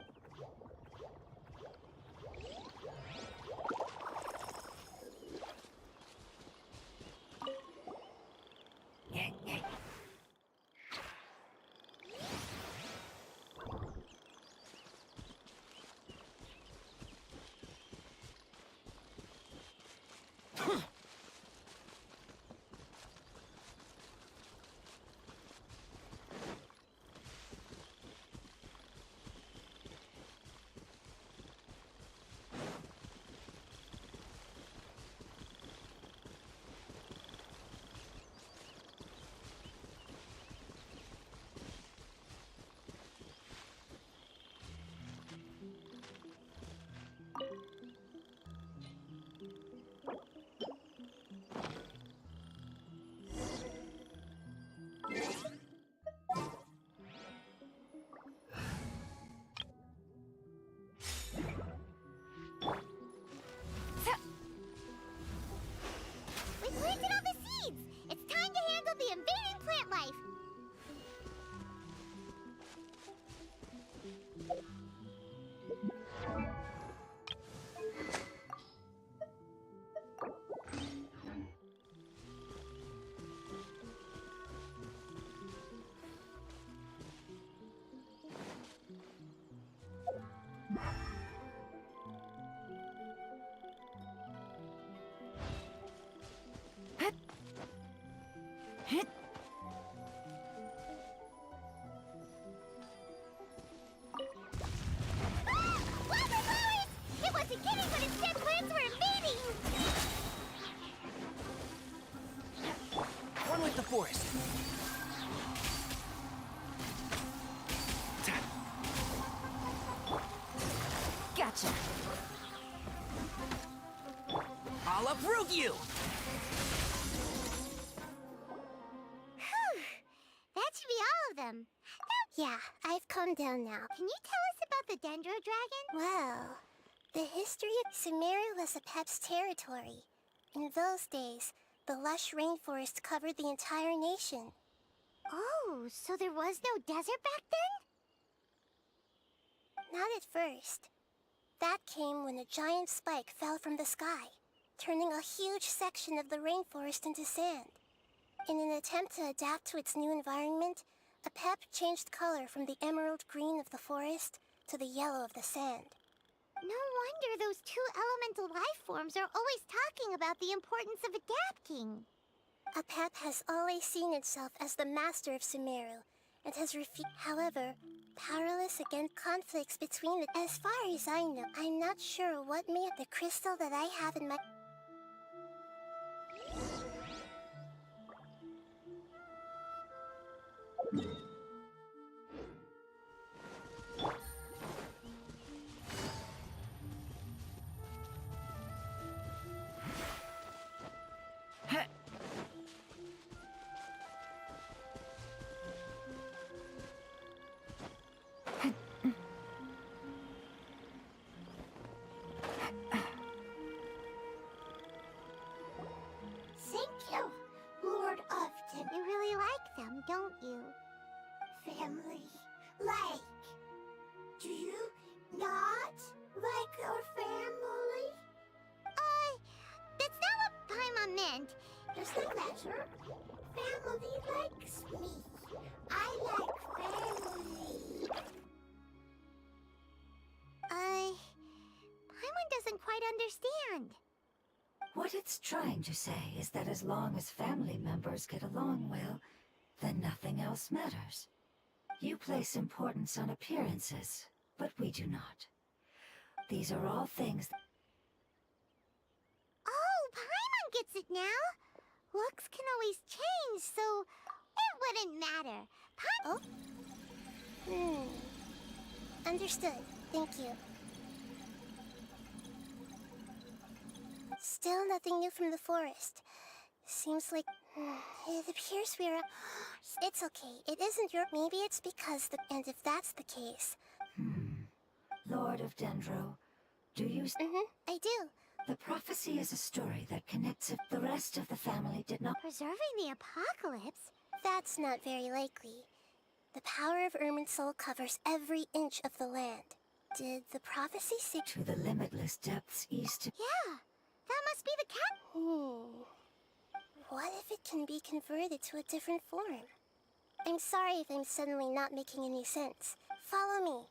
We planted all the seeds! It's time to handle the invading plant life! Ah! Wildflowers! It wasn't kidding, but instead plants were invading! One with the forest. Gotcha. All uproot you! Whew. That should be all of them. Yeah, I've calmed down now. Can you tell us about the Dendro Dragon? Well, the history of Sumeru was a Pep's territory. In those days, the lush rainforest covered the entire nation. Oh, so there was no desert back then? Not at first. That came when a giant spike fell from the sky, turning a huge section of the rainforest into sand. In an attempt to adapt to its new environment, a Pep changed color from the emerald green of the forest to the yellow of the sand. No wonder those two elemental life forms are always talking about the importance of adapting. A Pep has always seen itself as the master of Sumeru, and has refused. However, powerless against conflicts between the. As far as I know, I'm not sure what made the crystal that I have in my. Thank you, Lord Upton. You really like them, don't you? Family, like. Do you not like your family? That's not what Paimon meant. Doesn't matter. Family likes me. I like family. Paimon doesn't quite understand. What it's trying to say is that as long as family members get along well, then nothing else matters. You place importance on appearances, but we do not. These are all things that... Oh, Paimon gets it now. Looks can always change, so it wouldn't matter. Understood. Thank you. Still nothing new from the forest. Seems like... it appears we're... It's okay. It isn't your... Maybe it's because the... And if that's the case... Lord of Dendro, do you... I do. The prophecy is a story that connects it. The rest of the family did not... Preserving the apocalypse? That's not very likely. The power of Irminsul covers every inch of the land. Did the prophecy say... To the limitless depths east of... Yeah, that must be the cat... What if it can be converted to a different form? I'm sorry if I'm suddenly not making any sense. Follow me.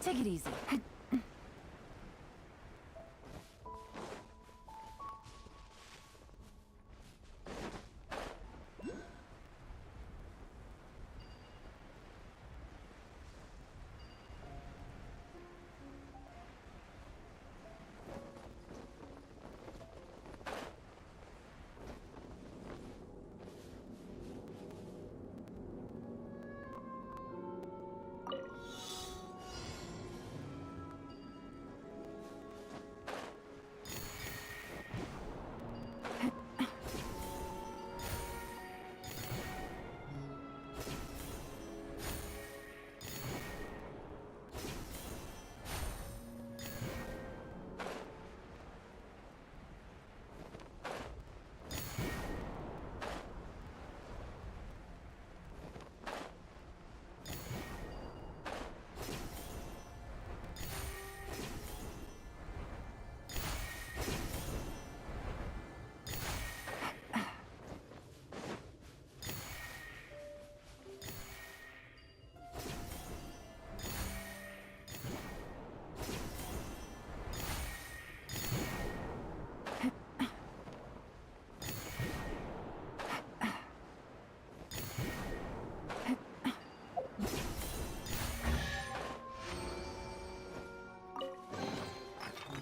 Take it easy.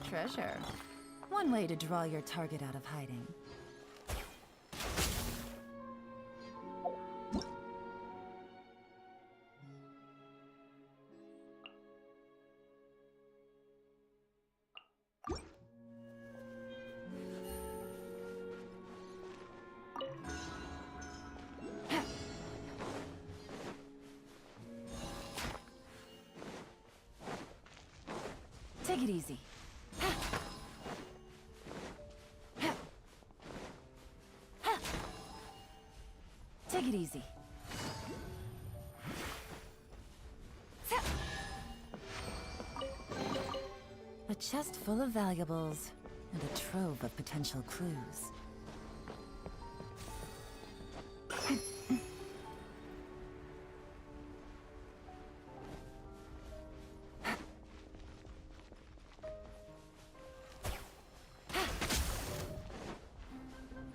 Treasure. One way to draw your target out of hiding. Take it easy. Take it easy. A chest full of valuables and a trove of potential clues.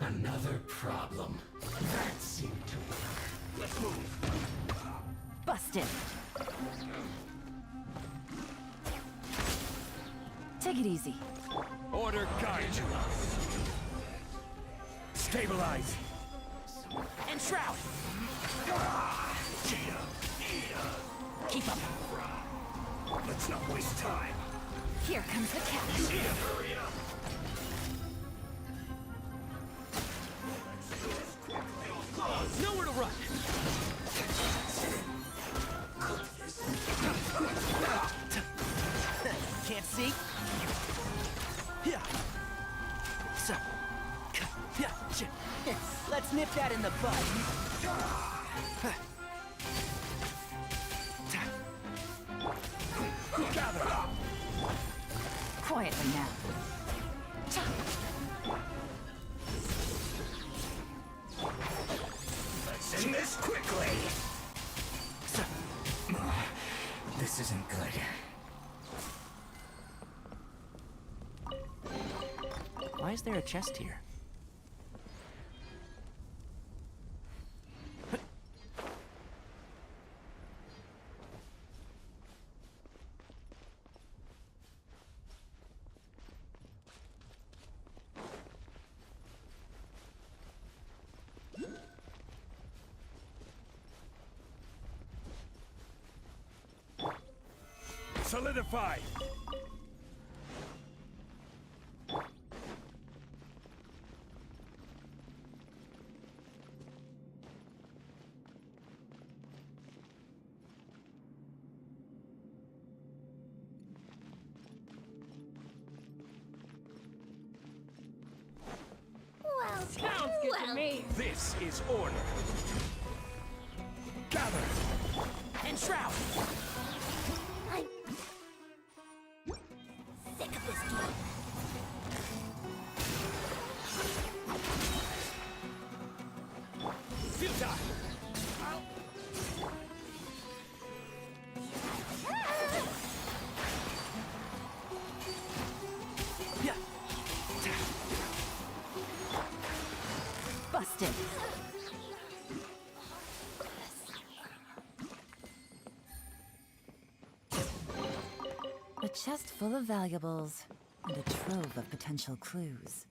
Another problem. That seemed to work. Let's move. Busted. Take it easy. Order guide you. Stabilize. And shroud! Keep up. Let's not waste time. Here comes the catch. Hurry up. Nowhere to run! Can't see? Yeah. So. Yeah. Let's nip that in the bud. Gather. Quietly now. Let's end this quickly. This isn't good. Why is there a chest here? Solidify. Well, Sounds good to me. This is order. Gather. And shroud! I'm sick of this game. Futile. Yeah. Busted. A chest full of valuables and a trove of potential clues.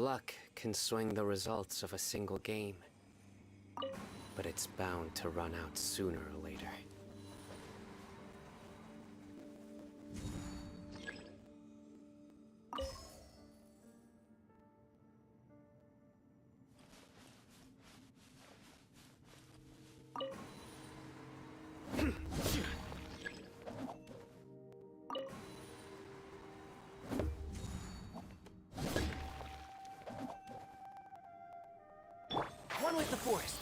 Luck can swing the results of a single game, but it's bound to run out sooner or later. One with the forest.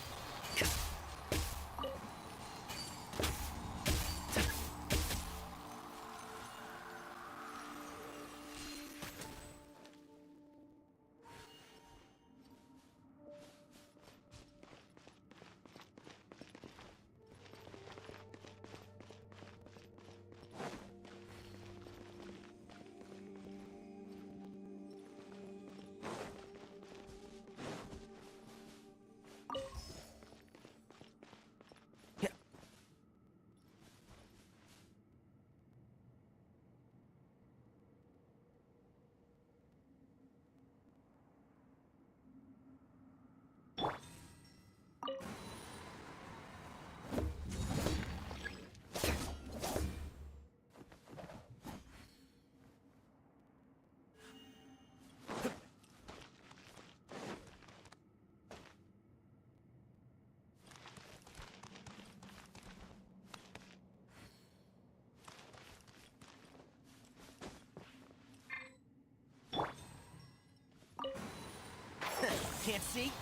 Can't see?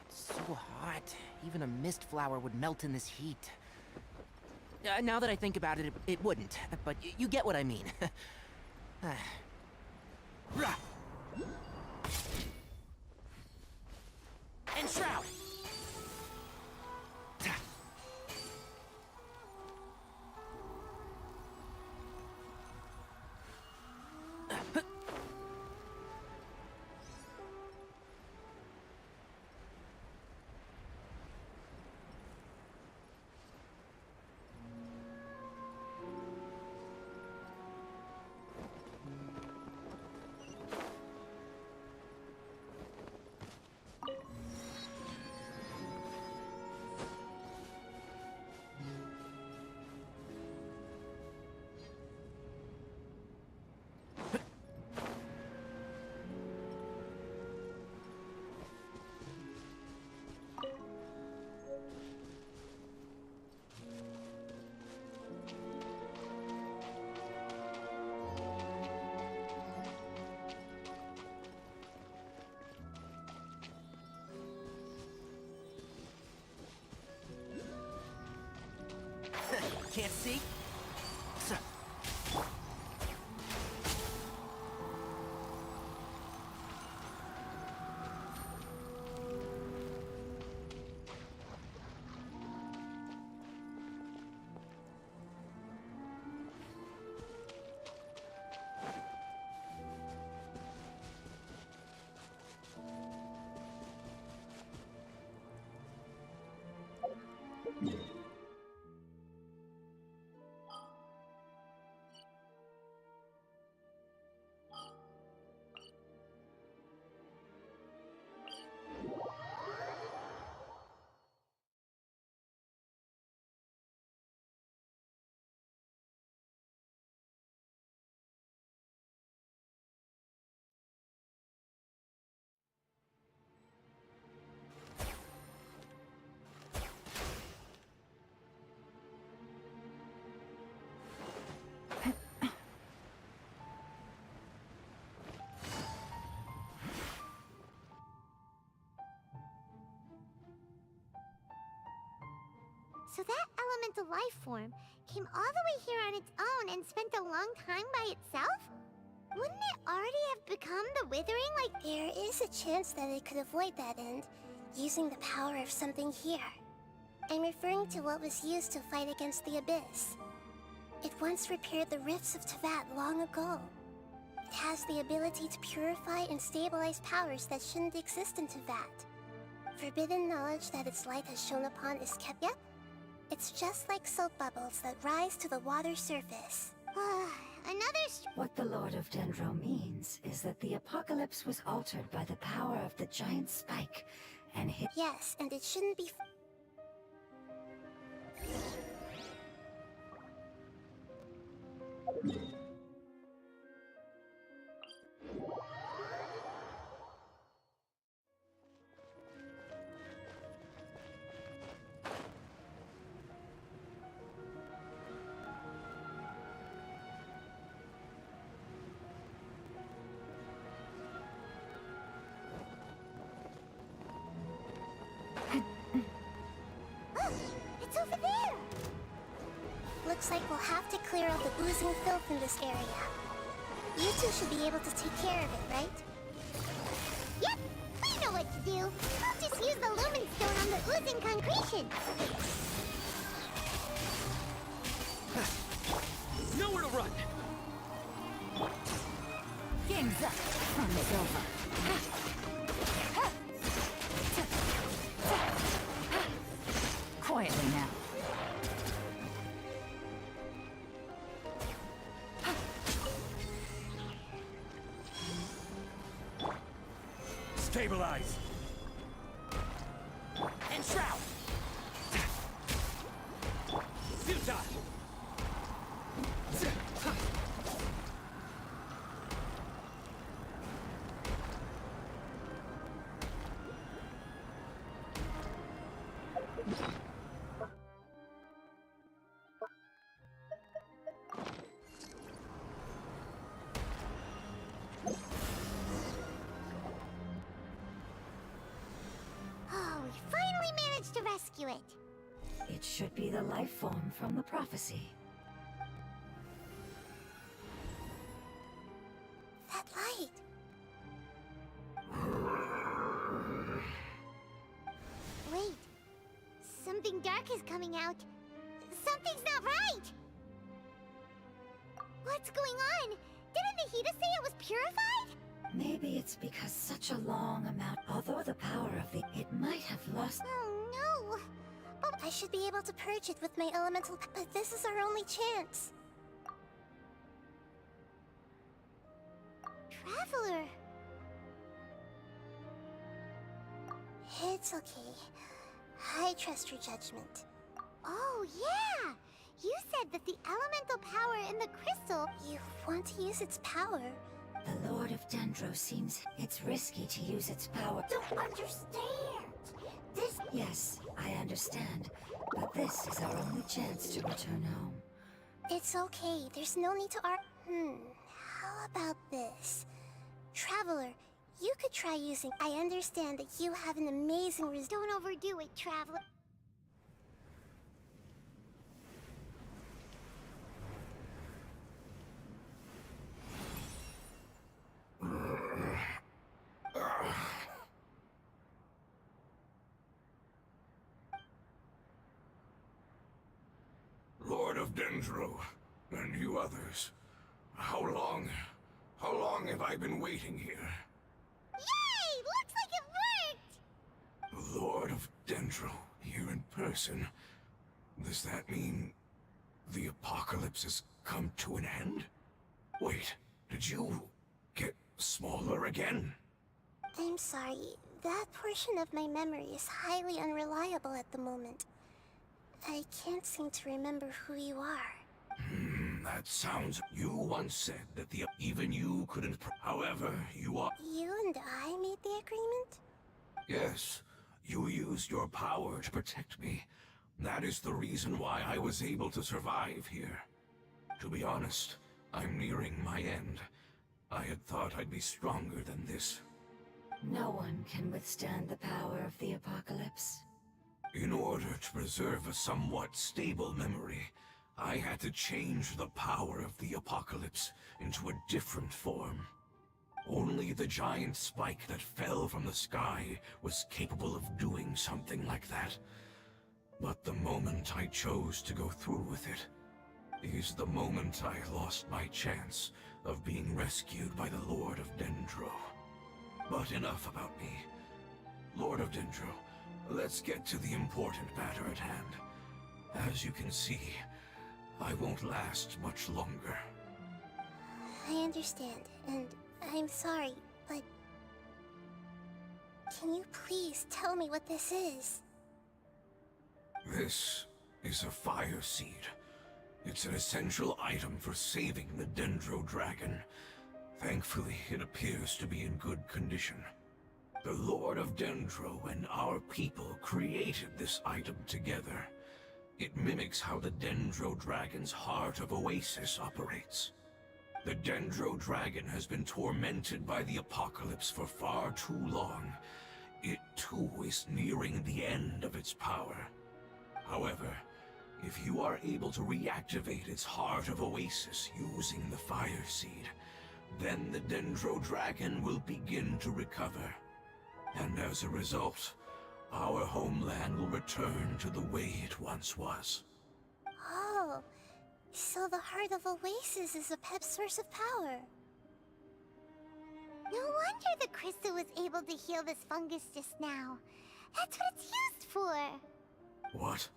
It's so hot. Even a mist flower would melt in this heat. Now that I think about it, it wouldn't. But you get what I mean. And Shroud! Can't see? So that elemental life form came all the way here on its own and spent a long time by itself? Wouldn't it already have become the Withering like— There is a chance that it could avoid that end, using the power of something here. I'm referring to what was used to fight against the Abyss. It once repaired the rifts of Tevat long ago. It has the ability to purify and stabilize powers that shouldn't exist in Tevat. Forbidden knowledge that its light has shone upon is kept. Yep. It's just like soap bubbles that rise to the water's surface. What the Lord of Dendro means is that the apocalypse was altered by the power of the giant spike, and hit— Yes, and it shouldn't be— It's over there! Looks like we'll have to clear out the oozing filth in this area. You two should be able to take care of it, right? Yep, we know what to do. I'll just use the Lumen Stone on the oozing concretion. Nowhere to run! Game's up. Fun is over. Quietly now. Stabilize! And shroud! Futile! Oh, we finally managed to rescue it. It should be the life form from the prophecy. That light! Wait, something dark is coming out. Something's not right! What's going on? Didn't Nahida say it was purified? Maybe it's because such a long amount— Although the power of the— It might have lost— Oh no! But I should be able to purge it with my elemental— But this is our only chance. Traveler! It's okay. I trust your judgment. Oh yeah! You said that the elemental power in the crystal— You want to use its power? The Lord of Dendro seems— It's risky to use its power. Don't understand! This— Yes, I understand. But this is our only chance to return home. It's okay. There's no need to how about this? Traveler, you could try using— I understand that you have an amazing Don't overdo it, Traveler. Lord of Dendro, and you others. How long have I been waiting here? Yay! Looks like it worked! Lord of Dendro, here in person. Does that mean the apocalypse has come to an end? Wait, did you get smaller again? I'm sorry. That portion of my memory is highly unreliable at the moment. I can't seem to remember who you are. That sounds... You once said that even you couldn't... However, you are... You and I made the agreement? Yes, you used your power to protect me. That is the reason why I was able to survive here. To be honest, I'm nearing my end. I had thought I'd be stronger than this. No one can withstand the power of the apocalypse. In order to preserve a somewhat stable memory, I had to change the power of the apocalypse into a different form. Only the giant spike that fell from the sky was capable of doing something like that. But the moment I chose to go through with it is the moment I lost my chance of being rescued by the Lord of Dendro. But enough about me. Lord of Dendro, let's get to the important matter at hand. As you can see, I won't last much longer. I understand, and I'm sorry, but... Can you please tell me what this is? This is a fire seed. It's an essential item for saving the Dendro Dragon. Thankfully, it appears to be in good condition. The Lord of Dendro and our people created this item together. It mimics how the Dendro Dragon's Heart of Oasis operates. The Dendro Dragon has been tormented by the apocalypse for far too long. It too is nearing the end of its power. However, if you are able to reactivate its Heart of Oasis using the Fire Seed, then the Dendro Dragon will begin to recover. And as a result, our homeland will return to the way it once was. Oh, so the Heart of Oasis is a pep source of power. No wonder the crystal was able to heal this fungus just now. That's what it's used for. What?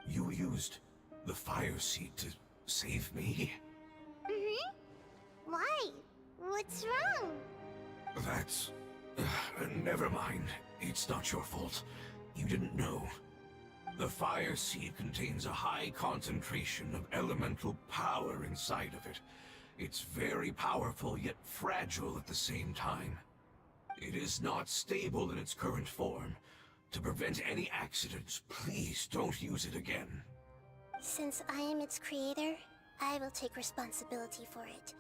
You used the Fire Seed to save me? Mm-hmm. Why? What's wrong? That's... never mind. It's not your fault. You didn't know. The Fire Seed contains a high concentration of elemental power inside of it. It's very powerful, yet fragile at the same time. It is not stable in its current form. To prevent any accidents, please don't use it again. Since I am its creator, I will take responsibility for it.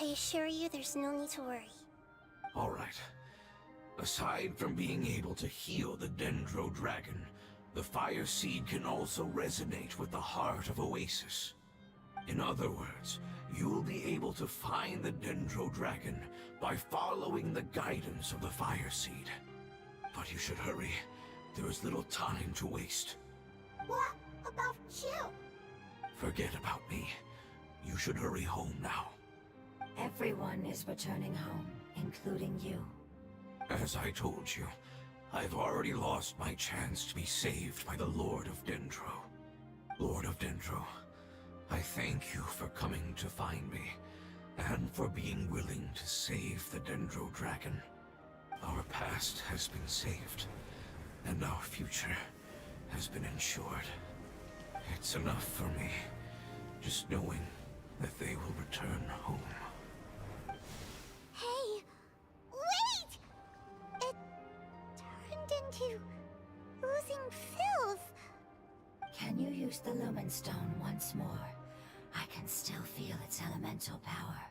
I assure you there's no need to worry. All right. Aside from being able to heal the Dendro Dragon, the Fire Seed can also resonate with the Heart of Oasis. In other words, you'll be able to find the Dendro Dragon by following the guidance of the Fire Seed. But you should hurry. There is little time to waste. What about you? Forget about me. You should hurry home now. Everyone is returning home, including you. As I told you, I've already lost my chance to be saved by the Lord of Dendro. Lord of Dendro, I thank you for coming to find me, and for being willing to save the Dendro Dragon. Our past has been saved, and our future has been ensured. It's enough for me, just knowing that they will return home. Hey, wait! It turned into oozing filth. Can you use the Lumen Stone once more? I can still feel its elemental power.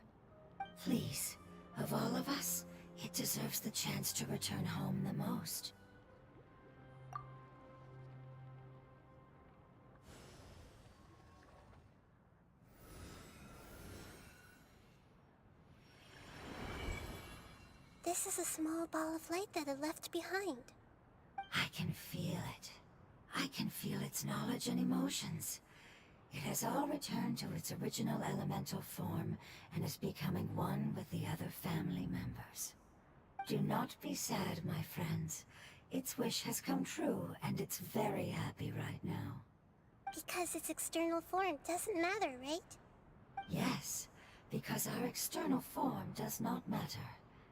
Please, of all of us, it deserves the chance to return home the most. This is a small ball of light that it left behind. I can feel it. I can feel its knowledge and emotions. It has all returned to its original elemental form and is becoming one with the other family members. Do not be sad, my friends. Its wish has come true, and it's very happy right now. Because its external form doesn't matter, right? Yes, because our external form does not matter,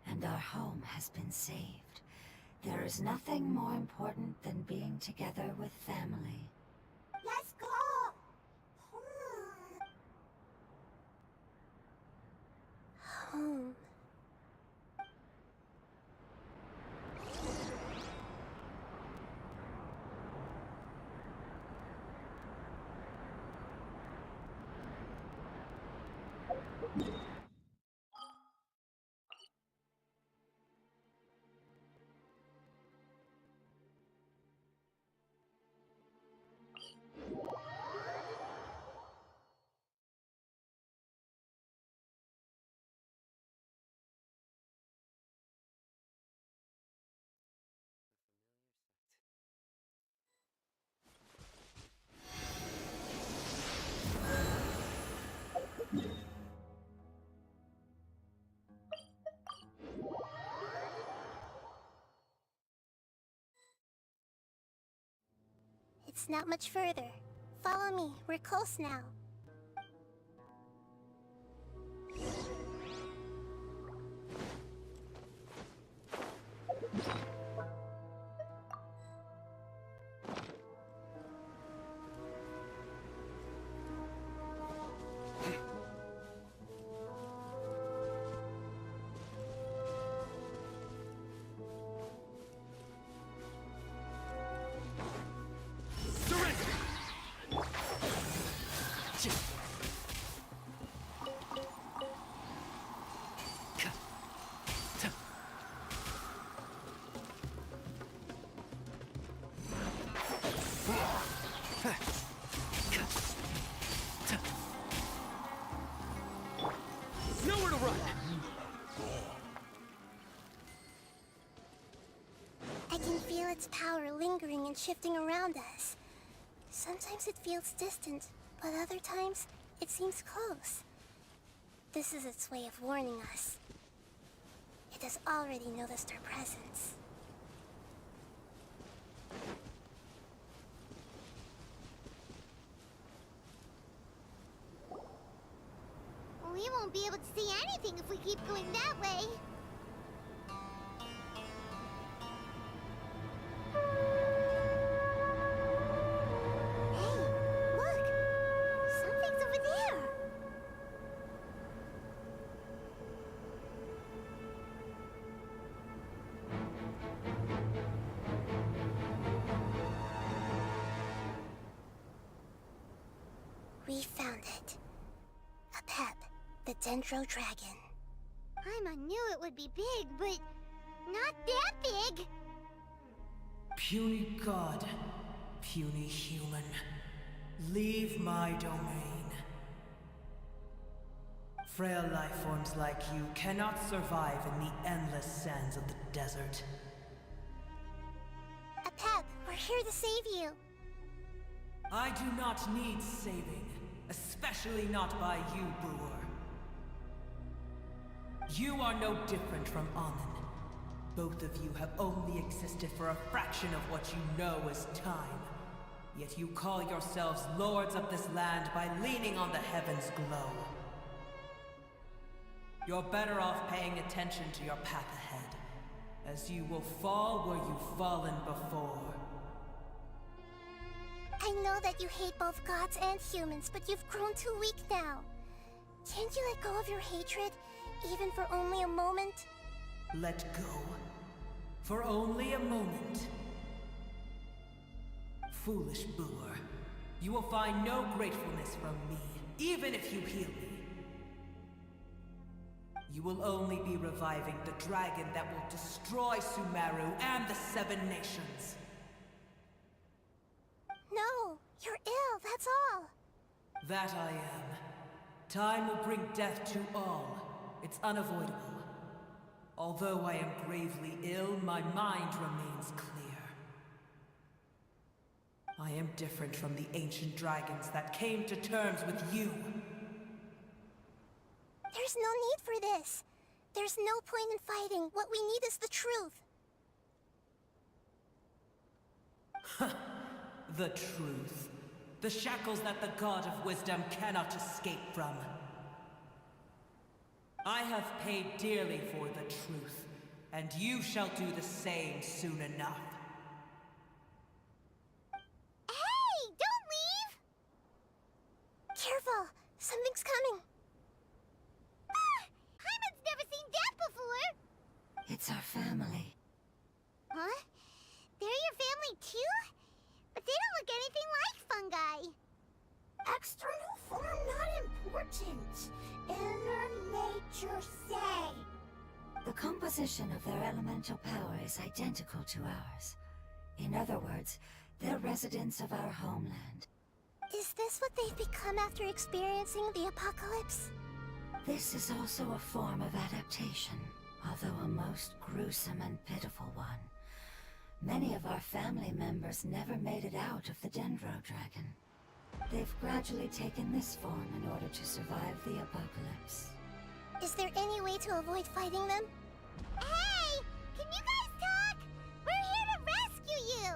and our home has been saved. There is nothing more important than being together with family. Let's go! Home. It's not much further. Follow me, we're close now. Nowhere to run! I can feel its power lingering and shifting around us. Sometimes it feels distant, but other times it seems close. This is its way of warning us. It has already noticed our presence. We won't be able to see anything if we keep going that way. Hey, look! Something's over there! We found it. A pep, the Dendro Dragon. I knew it would be big, but not that big! Puny god, puny human, leave my domain. Frail life forms like you cannot survive in the endless sands of the desert. A pep, we're here to save you. I do not need saving, especially not by you, brewer. You are no different from Amun. Both of you have only existed for a fraction of what you know as time. Yet you call yourselves lords of this land by leaning on the heavens' glow. You're better off paying attention to your path ahead, as you will fall where you've fallen before. I know that you hate both gods and humans, but you've grown too weak now. Can't you let go of your hatred, even for only a moment? Let go. For only a moment. Foolish boor. You will find no gratefulness from me, even if you heal me. You will only be reviving the dragon that will destroy Sumeru and the Seven Nations. No, you're ill, that's all. That I am. Time will bring death to all. It's unavoidable. Although I am gravely ill, my mind remains clear. I am different from the ancient dragons that came to terms with you. There's no need for this. There's no point in fighting. What we need is the truth. The truth. The shackles that the God of Wisdom cannot escape from. I have paid dearly for the truth, and you shall do the same soon enough. Hey! Don't leave! Careful! Something's coming! Ah! Hyman's never seen that before! It's our family. Huh? They're your family too? But they don't look anything like fungi. External form not important. Inner nature say. The composition of their elemental power is identical to ours. In other words, they're residents of our homeland. Is this what they've become after experiencing the apocalypse? This is also a form of adaptation, although a most gruesome and pitiful one. Many of our family members never made it out of the Dendro Dragon. They've gradually taken this form in order to survive the apocalypse. Is there any way to avoid fighting them? Hey! Can you guys talk? We're here to rescue you!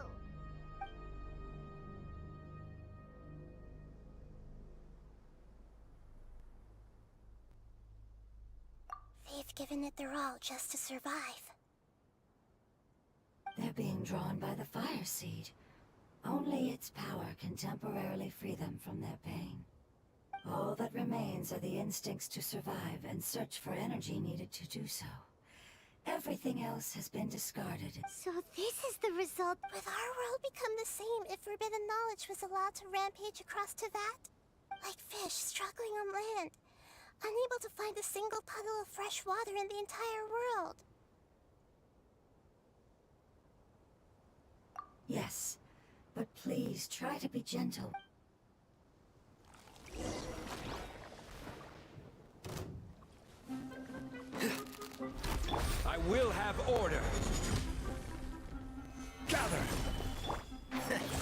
given it their all just to survive. They're being drawn by the fire seed. Only its power can temporarily free them from their pain. All that remains are the instincts to survive and search for energy needed to do so. Everything else has been discarded. So this is the result. Would our world become the same if forbidden knowledge was allowed to rampage across Teyvat? Like fish struggling on land, unable to find a single puddle of fresh water in the entire world. Yes, but please try to be gentle. I will have order. Gather.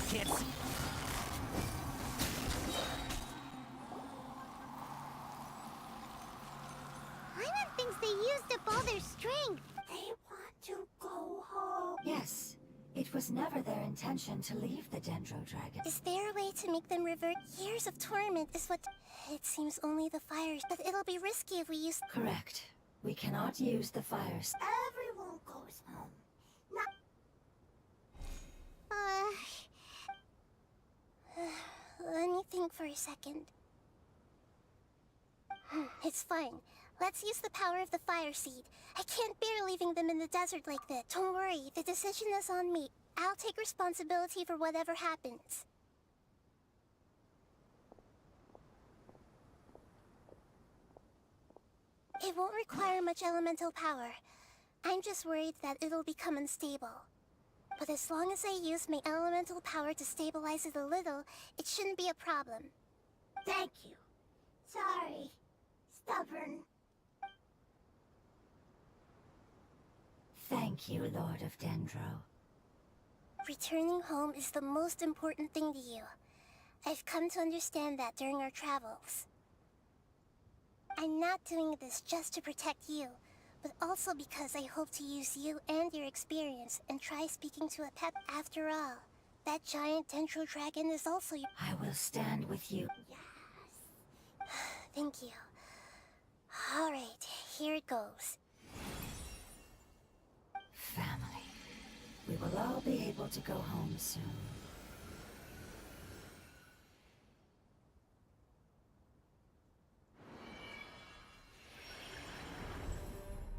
Can't see. Paimon thinks they used up all their strength. They want to go home. Yes, it was never their intention to leave the Dendro Dragon. Is there a way to make them revert? Years of torment is what... It seems only the fires, but it'll be risky if we use... Correct. We cannot use the fires. Everyone goes home. Let me think for a second. It's fine. Let's use the power of the fire seed. I can't bear leaving them in the desert like this. Don't worry, the decision is on me. I'll take responsibility for whatever happens. It won't require much elemental power. I'm just worried that it'll become unstable. But as long as I use my elemental power to stabilize it a little, it shouldn't be a problem. Thank you. Sorry. Stubborn. Thank you, Lord of Dendro. Returning home is the most important thing to you. I've come to understand that during our travels. I'm not doing this just to protect you, but also because I hope to use you and your experience and try speaking to a pet. After all, that giant Dendro Dragon is also you. I will stand with you. Yes. Thank you. Alright, here it goes. Family. We will all be able to go home soon.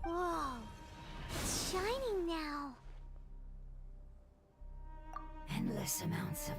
Whoa. It's shining now. Endless amounts of